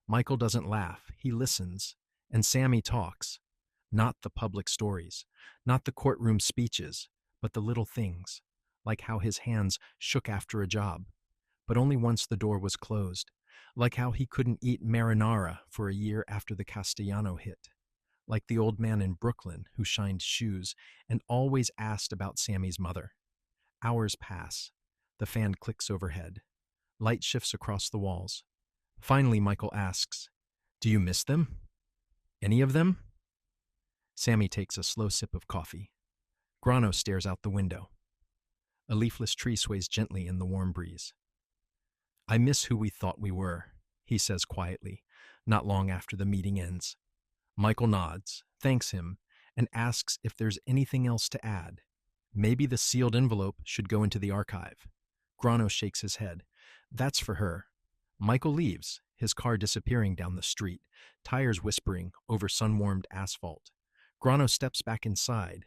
Michael doesn't laugh. He listens. And Sammy talks. Not the public stories, not the courtroom speeches, but the little things, like how his hands shook after a job, but only once the door was closed, Like how he couldn't eat marinara for a year after the Castellano hit. Like the old man in Brooklyn who shined shoes and always asked about Sammy's mother. Hours pass. The fan clicks overhead. Light shifts across the walls. Finally, Michael asks, "Do you miss them? Any of them?" Sammy takes a slow sip of coffee. Grano stares out the window. A leafless tree sways gently in the warm breeze. "I miss who we thought we were," he says quietly, not long after the meeting ends. Michael nods, thanks him, and asks if there's anything else to add. Maybe the sealed envelope should go into the archive. Grano shakes his head. That's for her. Michael leaves, his car disappearing down the street, tires whispering over sun-warmed asphalt. Grano steps back inside,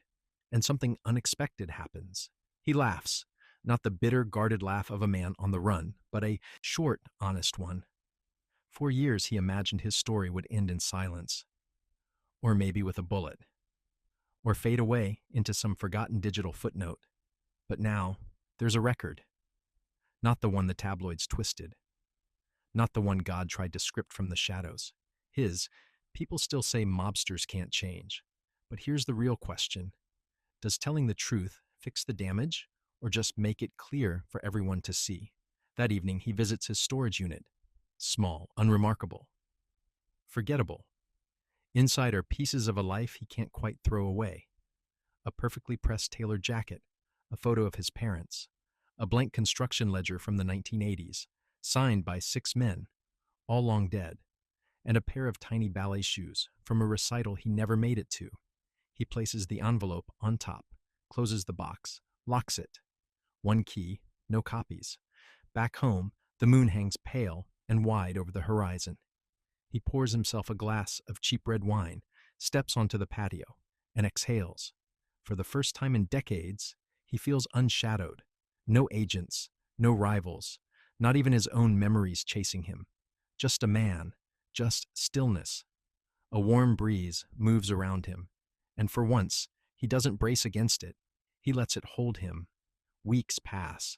and something unexpected happens. He laughs, not the bitter, guarded laugh of a man on the run, but a short, honest one. For years he imagined his story would end in silence, or maybe with a bullet, or fade away into some forgotten digital footnote. But now, there's a record. Not the one the tabloids twisted. Not the one God tried to script from the shadows. His. People still say mobsters can't change. But here's the real question. Does telling the truth fix the damage, or just make it clear for everyone to see? That evening, he visits his storage unit. Small, unremarkable, forgettable. Inside are pieces of a life he can't quite throw away. A perfectly pressed tailored jacket, a photo of his parents, a blank construction ledger from the 1980s, signed by 6 men, all long dead, and a pair of tiny ballet shoes from a recital he never made it to. He places the envelope on top, closes the box, locks it. One key, no copies. Back home, the moon hangs pale and wide over the horizon. He pours himself a glass of cheap red wine, steps onto the patio, and exhales. For the first time in decades, he feels unshadowed. No agents, no rivals, not even his own memories chasing him. Just a man, just stillness. A warm breeze moves around him, and for once, he doesn't brace against it. He lets it hold him. Weeks pass.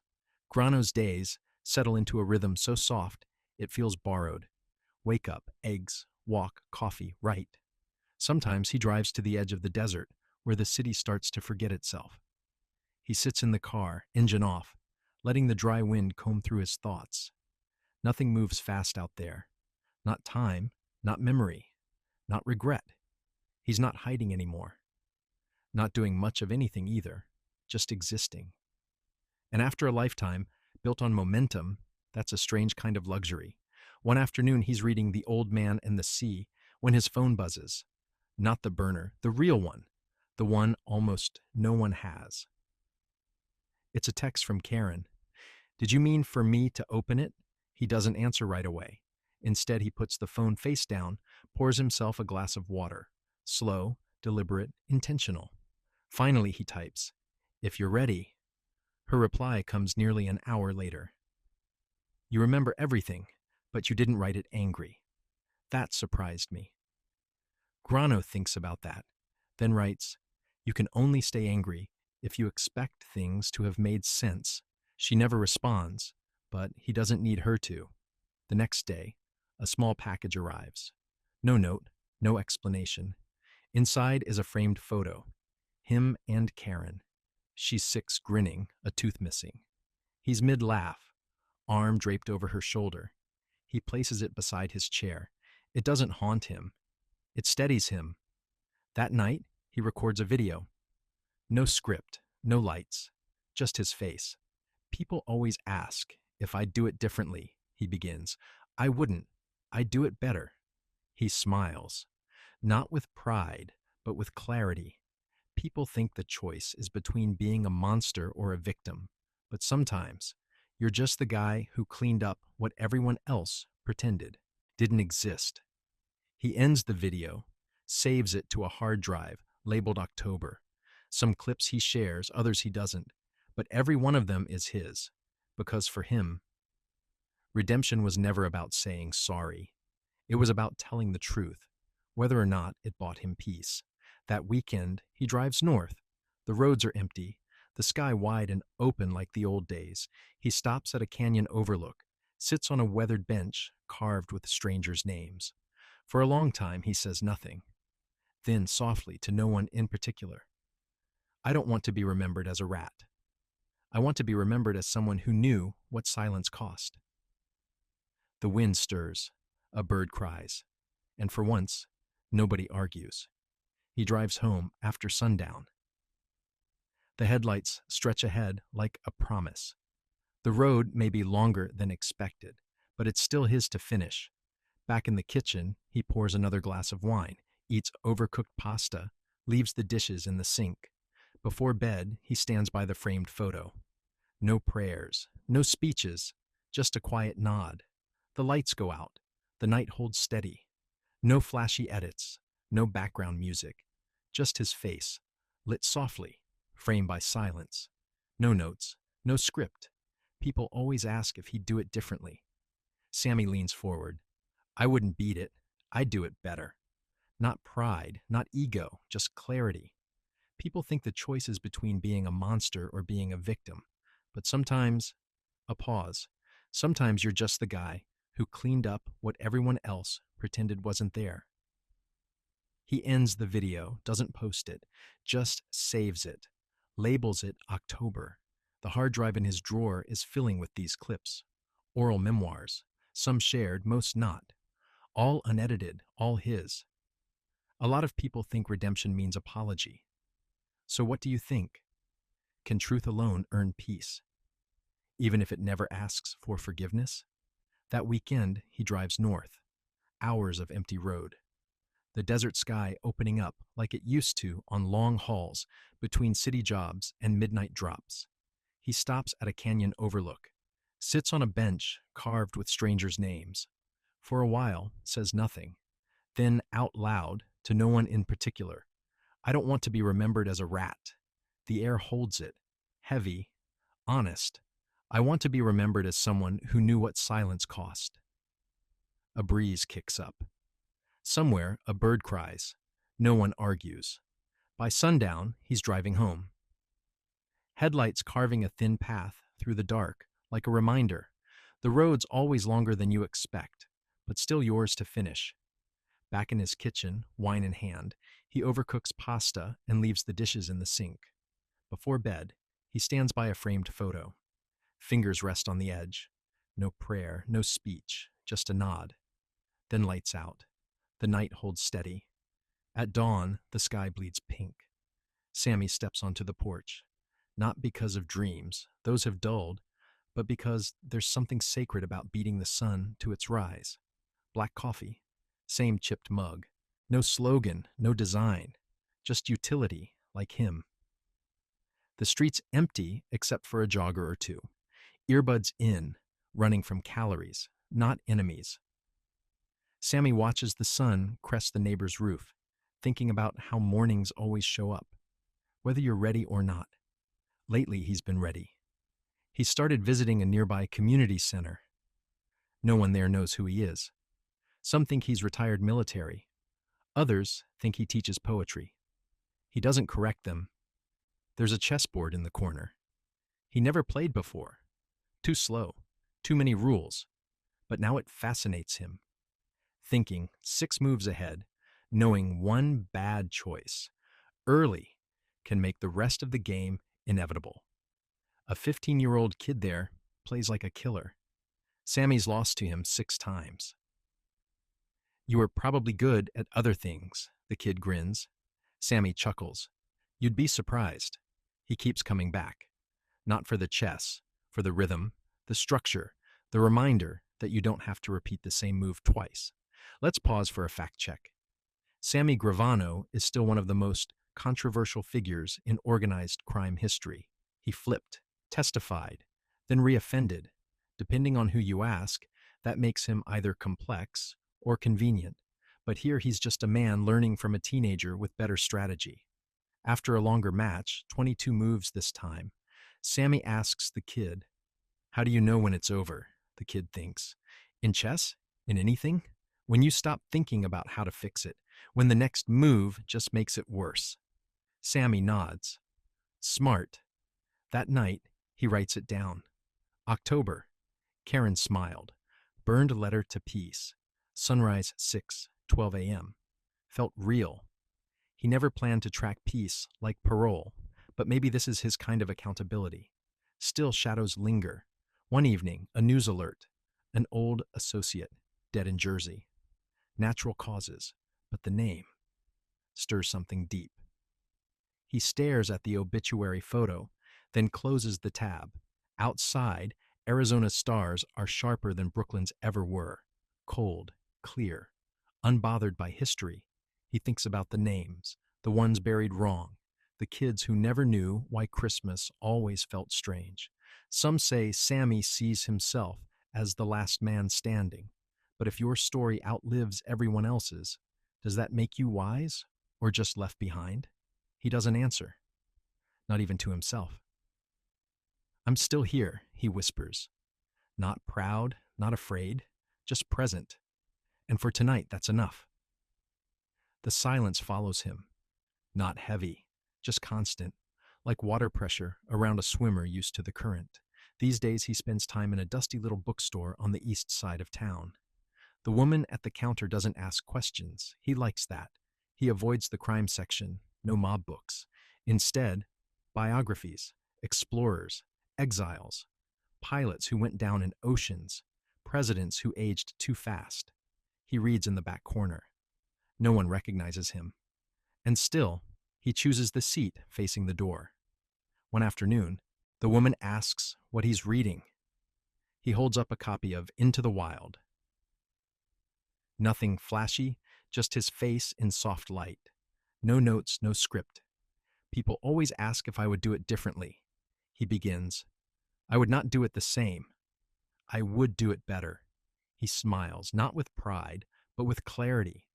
Grano's days settle into a rhythm so soft, it feels borrowed. Wake up, eggs, walk, coffee, write. Sometimes he drives to the edge of the desert, where the city starts to forget itself. He sits in the car, engine off, letting the dry wind comb through his thoughts. Nothing moves fast out there. Not time, not memory, not regret. He's not hiding anymore. Not doing much of anything either, just existing. And after a lifetime built on momentum, that's a strange kind of luxury. One afternoon, he's reading The Old Man and the Sea when his phone buzzes. Not the burner, the real one. The one almost no one has. It's a text from Karen. "Did you mean for me to open it?" He doesn't answer right away. Instead, he puts the phone face down, pours himself a glass of water. Slow, deliberate, intentional. Finally, he types, "If you're ready." Her reply comes nearly an hour later. "You remember everything, but you didn't write it angry." That surprised me. Grano thinks about that, then writes, "You can only stay angry if you expect things to have made sense." She never responds, but he doesn't need her to. The next day, a small package arrives. No note, no explanation. Inside is a framed photo. Him and Karen. She's 6, grinning, a tooth missing. He's mid-laugh, arm draped over her shoulder. He places it beside his chair. It doesn't haunt him. It steadies him. That night, he records a video. No script, no lights, just his face. "People always ask if I'd do it differently," he begins. "I wouldn't. I'd do it better." He smiles, not with pride, but with clarity. People think the choice is between being a monster or a victim, but sometimes you're just the guy who cleaned up what everyone else pretended didn't exist. He ends the video, saves it to a hard drive labeled October. Some clips he shares, others he doesn't, but every one of them is his, because for him, redemption was never about saying sorry. It was about telling the truth, whether or not it bought him peace. That weekend, he drives north. The roads are empty, the sky wide and open like the old days. He stops at a canyon overlook, sits on a weathered bench carved with strangers' names. For a long time, he says nothing. Then, softly, to no one in particular, I don't want to be remembered as a rat. I want to be remembered as someone who knew what silence cost. The wind stirs, a bird cries, and for once, nobody argues. He drives home after sundown. The headlights stretch ahead like a promise. The road may be longer than expected, but it's still his to finish. Back in the kitchen, he pours another glass of wine, eats overcooked pasta, leaves the dishes in the sink. Before bed, he stands by the framed photo. No prayers, no speeches, just a quiet nod. The lights go out. The night holds steady. No flashy edits, no background music, just his face, lit softly, framed by silence. No notes, no script. People always ask if he'd do it differently. Sammy leans forward. I wouldn't beat it. I'd do it better. Not pride, not ego, just clarity. People think the choice is between being a monster or being a victim. But sometimes, a pause. Sometimes you're just the guy who cleaned up what everyone else pretended wasn't there. He ends the video, doesn't post it, just saves it, labels it October. The hard drive in his drawer is filling with these clips. Oral memoirs, some shared, most not. All unedited, all his. A lot of people think redemption means apology. So what do you think? Can truth alone earn peace? Even if it never asks for forgiveness? That weekend, he drives north. Hours of empty road. The desert sky opening up like it used to on long hauls between city jobs and midnight drops. He stops at a canyon overlook, sits on a bench carved with strangers' names. For a while, says nothing. Then out loud, to no one in particular, I don't want to be remembered as a rat. The air holds it, heavy, honest. I want to be remembered as someone who knew what silence cost. A breeze kicks up. Somewhere, a bird cries. No one argues. By sundown, he's driving home. Headlights carving a thin path through the dark, like a reminder. The road's always longer than you expect, but still yours to finish. Back in his kitchen, wine in hand, he overcooks pasta and leaves the dishes in the sink. Before bed, he stands by a framed photo. Fingers rest on the edge. No prayer, no speech, just a nod. Then lights out. The night holds steady. At dawn, the sky bleeds pink. Sammy steps onto the porch. Not because of dreams, those have dulled, but because there's something sacred about beating the sun to its rise. Black coffee, same chipped mug. No slogan, no design, just utility, like him. The street's empty except for a jogger or two. Earbuds in, running from calories, not enemies. Sammy watches the sun crest the neighbor's roof, thinking about how mornings always show up, whether you're ready or not. Lately, he's been ready. He started visiting a nearby community center. No one there knows who he is. Some think he's retired military. Others think he teaches poetry. He doesn't correct them. There's a chessboard in the corner. He never played before. Too slow, too many rules. But now it fascinates him. Thinking 6 moves ahead, knowing one bad choice, early, can make the rest of the game inevitable. A 15-year-old kid there plays like a killer. Sammy's lost to him 6 times. You are probably good at other things, the kid grins. Sammy chuckles. You'd be surprised. He keeps coming back. Not for the chess, for the rhythm, the structure, the reminder that you don't have to repeat the same move twice. Let's pause for a fact check. Sammy Gravano is still one of the most controversial figures in organized crime history. He flipped, testified, then reoffended. Depending on who you ask, that makes him either complex or convenient. But here he's just a man learning from a teenager with better strategy. After a longer match, 22 moves this time, Sammy asks the kid, how do you know when it's over? The kid thinks. In chess? In anything? When you stop thinking about how to fix it, when the next move just makes it worse. Sammy nods. Smart. That night, he writes it down. October. Karen smiled. Burned letter to peace. Sunrise 6:12 a.m. Felt real. He never planned to track peace like parole, but maybe this is his kind of accountability. Still, shadows linger. One evening, a news alert. An old associate, dead in Jersey. Natural causes, but the name stirs something deep. He stares at the obituary photo, then closes the tab. Outside, Arizona's stars are sharper than Brooklyn's ever were. Cold, clear, unbothered by history. He thinks about the names, the ones buried wrong, the kids who never knew why Christmas always felt strange. Some say Sammy sees himself as the last man standing. But if your story outlives everyone else's, does that make you wise or just left behind? He doesn't answer, not even to himself. I'm still here, he whispers. Not proud, not afraid, just present. And for tonight, that's enough. The silence follows him. Not heavy, just constant, like water pressure around a swimmer used to the current. These days he spends time in a dusty little bookstore on the east side of town. The woman at the counter doesn't ask questions. He likes that. He avoids the crime section, no mob books. Instead, biographies, explorers, exiles, pilots who went down in oceans, presidents who aged too fast. He reads in the back corner. No one recognizes him. And still, he chooses the seat facing the door. One afternoon, the woman asks what he's reading. He holds up a copy of Into the Wild. Nothing flashy, just his face in soft light. No notes, no script. People always ask if I would do it differently. He begins. I would not do it the same. I would do it better. He smiles, not with pride, but with clarity.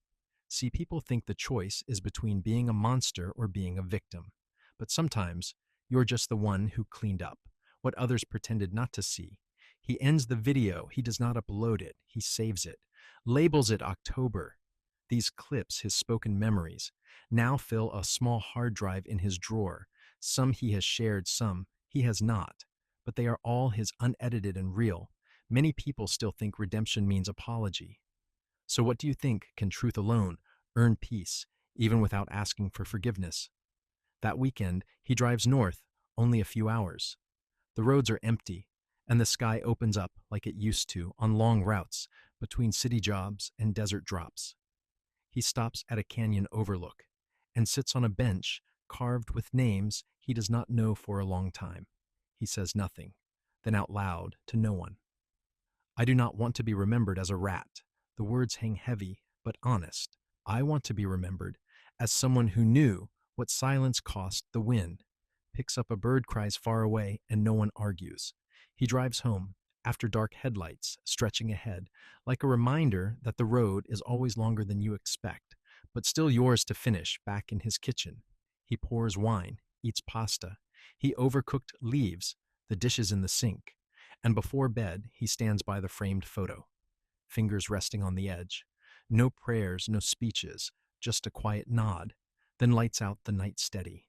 See, people think the choice is between being a monster or being a victim. But sometimes, you're just the one who cleaned up, what others pretended not to see. He ends the video. He does not upload it. He saves it. Labels it October. These clips, his spoken memories, now fill a small hard drive in his drawer. Some he has shared, some he has not. But they are all his unedited and real. Many people still think redemption means apology. So what do you think? Can truth alone earn peace, even without asking for forgiveness? That weekend, he drives north, only a few hours. The roads are empty, and the sky opens up like it used to on long routes between city jobs and desert drops. He stops at a canyon overlook and sits on a bench carved with names he does not know for a long time. He says nothing, then out loud to no one. I do not want to be remembered as a rat. The words hang heavy, but honest. I want to be remembered as someone who knew what silence cost the wind. Picks up a bird cries far away and no one argues. He drives home, after dark headlights stretching ahead, like a reminder that the road is always longer than you expect, but still yours to finish back in his kitchen. He pours wine, eats pasta. He overcooked leaves the dishes in the sink, and before bed he stands by the framed photo, fingers resting on the edge. No prayers, no speeches, just a quiet nod, then lights out the night steady.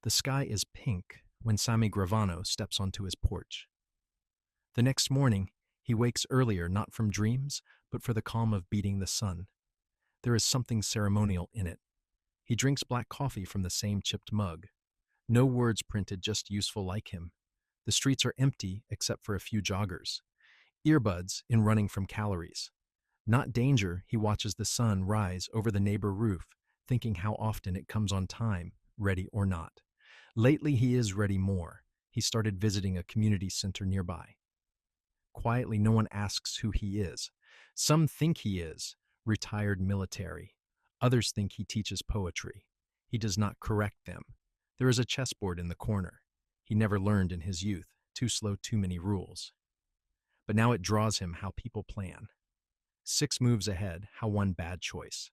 The sky is pink when Sammy Gravano steps onto his porch. The next morning, he wakes earlier not from dreams, but for the calm of beating the sun. There is something ceremonial in it. He drinks black coffee from the same chipped mug. No words printed, just useful like him. The streets are empty except for a few joggers. Earbuds in running from calories. Not danger, he watches the sun rise over the neighbor roof, thinking how often it comes on time, ready or not. Lately he is ready more. He started visiting a community center nearby. Quietly, no one asks who he is. Some think he is retired military. Others think he teaches poetry. He does not correct them. There is a chessboard in the corner. He never learned in his youth. Too slow, too many rules. But now it draws him how people plan. 6 moves ahead, how one bad choice.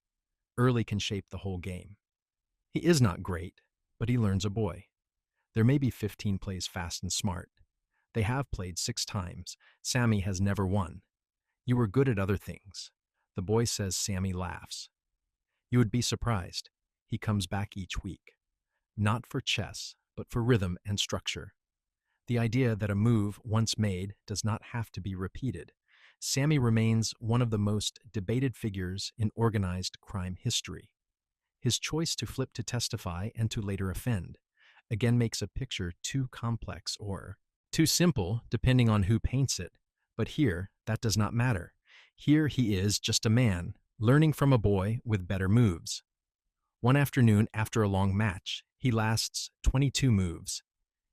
Early can shape the whole game. He is not great, but he learns a boy. There may be 15 plays fast and smart. They have played 6 times. Sammy has never won. You were good at other things. The boy says. Sammy laughs. You would be surprised. He comes back each week. Not for chess, but for rhythm and structure. The idea that a move once made does not have to be repeated. Sammy remains one of the most debated figures in organized crime history. His choice to flip to testify and to later offend again makes a picture too complex or too simple, depending on who paints it. But here, that does not matter. Here he is just a man, learning from a boy with better moves. One afternoon, after a long match, he lasts 22 moves.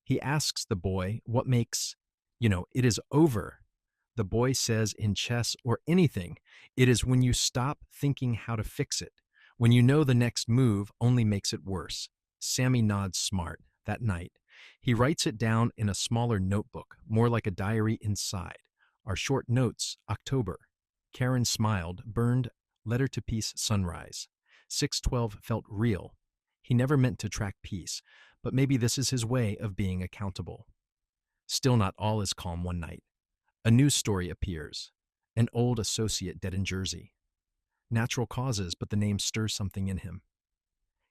He asks the boy what makes, it is over. The boy says in chess or anything, it is when you stop thinking how to fix it, when you know the next move only makes it worse. Sammy nods smart that night. He writes it down in a smaller notebook, more like a diary inside. Our short notes, October. Karen smiled, burned, letter to peace, sunrise. 612 felt real. He never meant to track peace, but maybe this is his way of being accountable. Still not all is calm one night. A news story appears. An old associate dead in Jersey. Natural causes, but the name stirs something in him.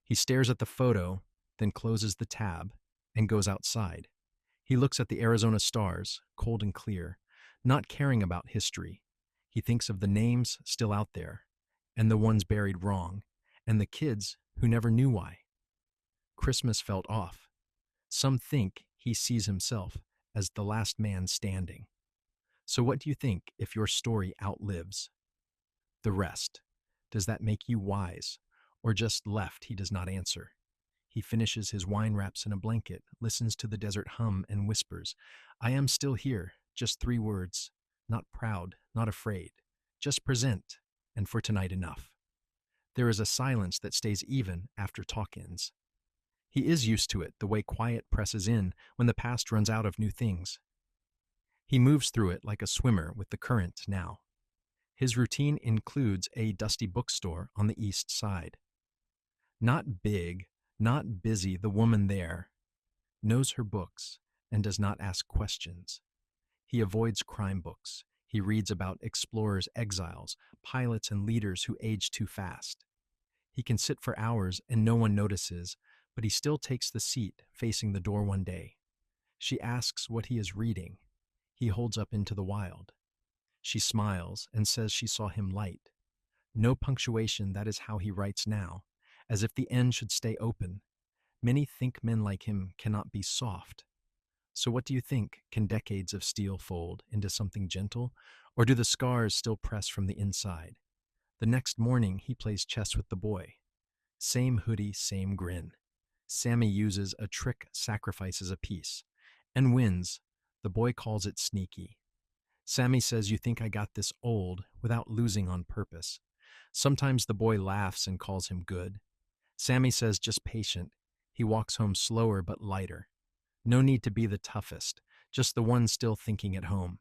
He stares at the photo, then closes the tab, and goes outside. He looks at the Arizona stars, cold and clear, not caring about history. He thinks of the names still out there, and the ones buried wrong, and the kids who never knew why. Christmas felt off. Some think he sees himself as the last man standing. So what do you think if your story outlives the rest? Does that make you wise, or just left? He does not answer. He finishes his wine, wraps in a blanket, listens to the desert hum, and whispers, I am still here, just 3 words, not proud, not afraid, just present, and for tonight enough. There is a silence that stays even after talk ends. He is used to it, the way quiet presses in when the past runs out of new things. He moves through it like a swimmer with the current now. His routine includes a dusty bookstore on the east side. Not big, not busy, the woman there knows her books and does not ask questions. He avoids crime books. He reads about explorers, exiles, pilots, and leaders who age too fast. He can sit for hours and no one notices, but he still takes the seat facing the door one day. She asks what he is reading. He holds up Into the Wild. She smiles and says she saw him light. No punctuation, that is how he writes now, as if the end should stay open. Many think men like him cannot be soft. So what do you think? Can decades of steel fold into something gentle, or do the scars still press from the inside? The next morning, he plays chess with the boy. Same hoodie, same grin. Sammy uses a trick, sacrifices a piece, and wins. The boy calls it sneaky. Sammy says, you think I got this old without losing on purpose. Sometimes the boy laughs and calls him good. Sammy says, just patient. He walks home slower but lighter. No need to be the toughest, just the one still thinking at home.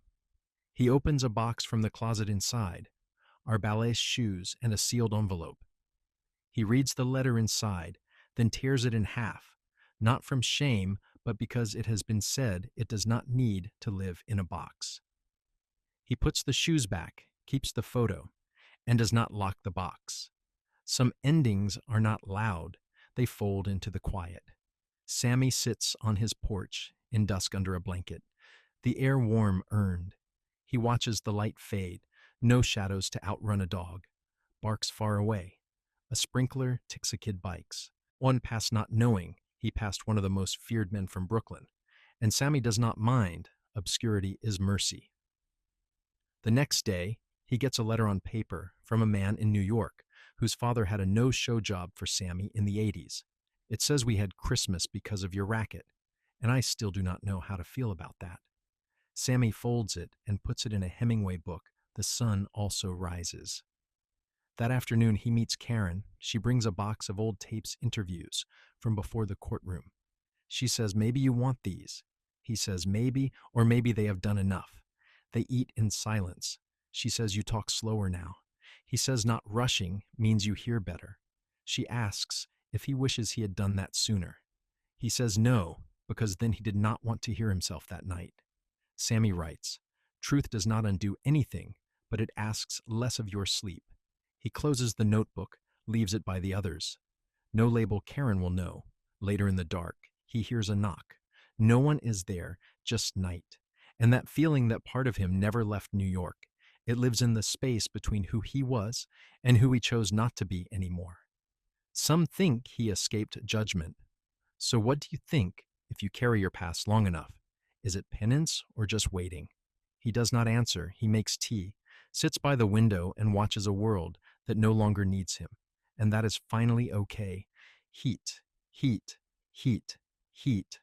He opens a box from the closet inside, our ballet shoes and a sealed envelope. He reads the letter inside, then tears it in half, not from shame, but because it has been said it does not need to live in a box. He puts the shoes back, keeps the photo, and does not lock the box. Some endings are not loud, they fold into the quiet. Sammy sits on his porch in dusk under a blanket, the air warm, earned. He watches the light fade, no shadows to outrun a dog. Barks far away. A sprinkler ticks a kid bikes. One passed not knowing he passed one of the most feared men from Brooklyn. And Sammy does not mind. Obscurity is mercy. The next day, he gets a letter on paper from a man in New York whose father had a no-show job for Sammy in the 80s. It says we had Christmas because of your racket, and I still do not know how to feel about that. Sammy folds it and puts it in a Hemingway book, The Sun Also Rises. That afternoon, he meets Karen. She brings a box of old tapes interviews from before the courtroom. She says, maybe you want these. He says, maybe, or maybe they have done enough. They eat in silence. She says, you talk slower now. He says, not rushing means you hear better. She asks if he wishes he had done that sooner. He says no, because then he did not want to hear himself that night. Sammy writes, truth does not undo anything, but it asks less of your sleep. He closes the notebook, leaves it by the others. No label Karen will know. Later in the dark, he hears a knock. No one is there, just night. And that feeling that part of him never left New York. It lives in the space between who he was and who he chose not to be anymore. Some think he escaped judgment. So what do you think if you carry your past long enough? Is it penance or just waiting? He does not answer. He makes tea, sits by the window, and watches a world that no longer needs him. And that is finally okay. Heat, heat, heat, heat.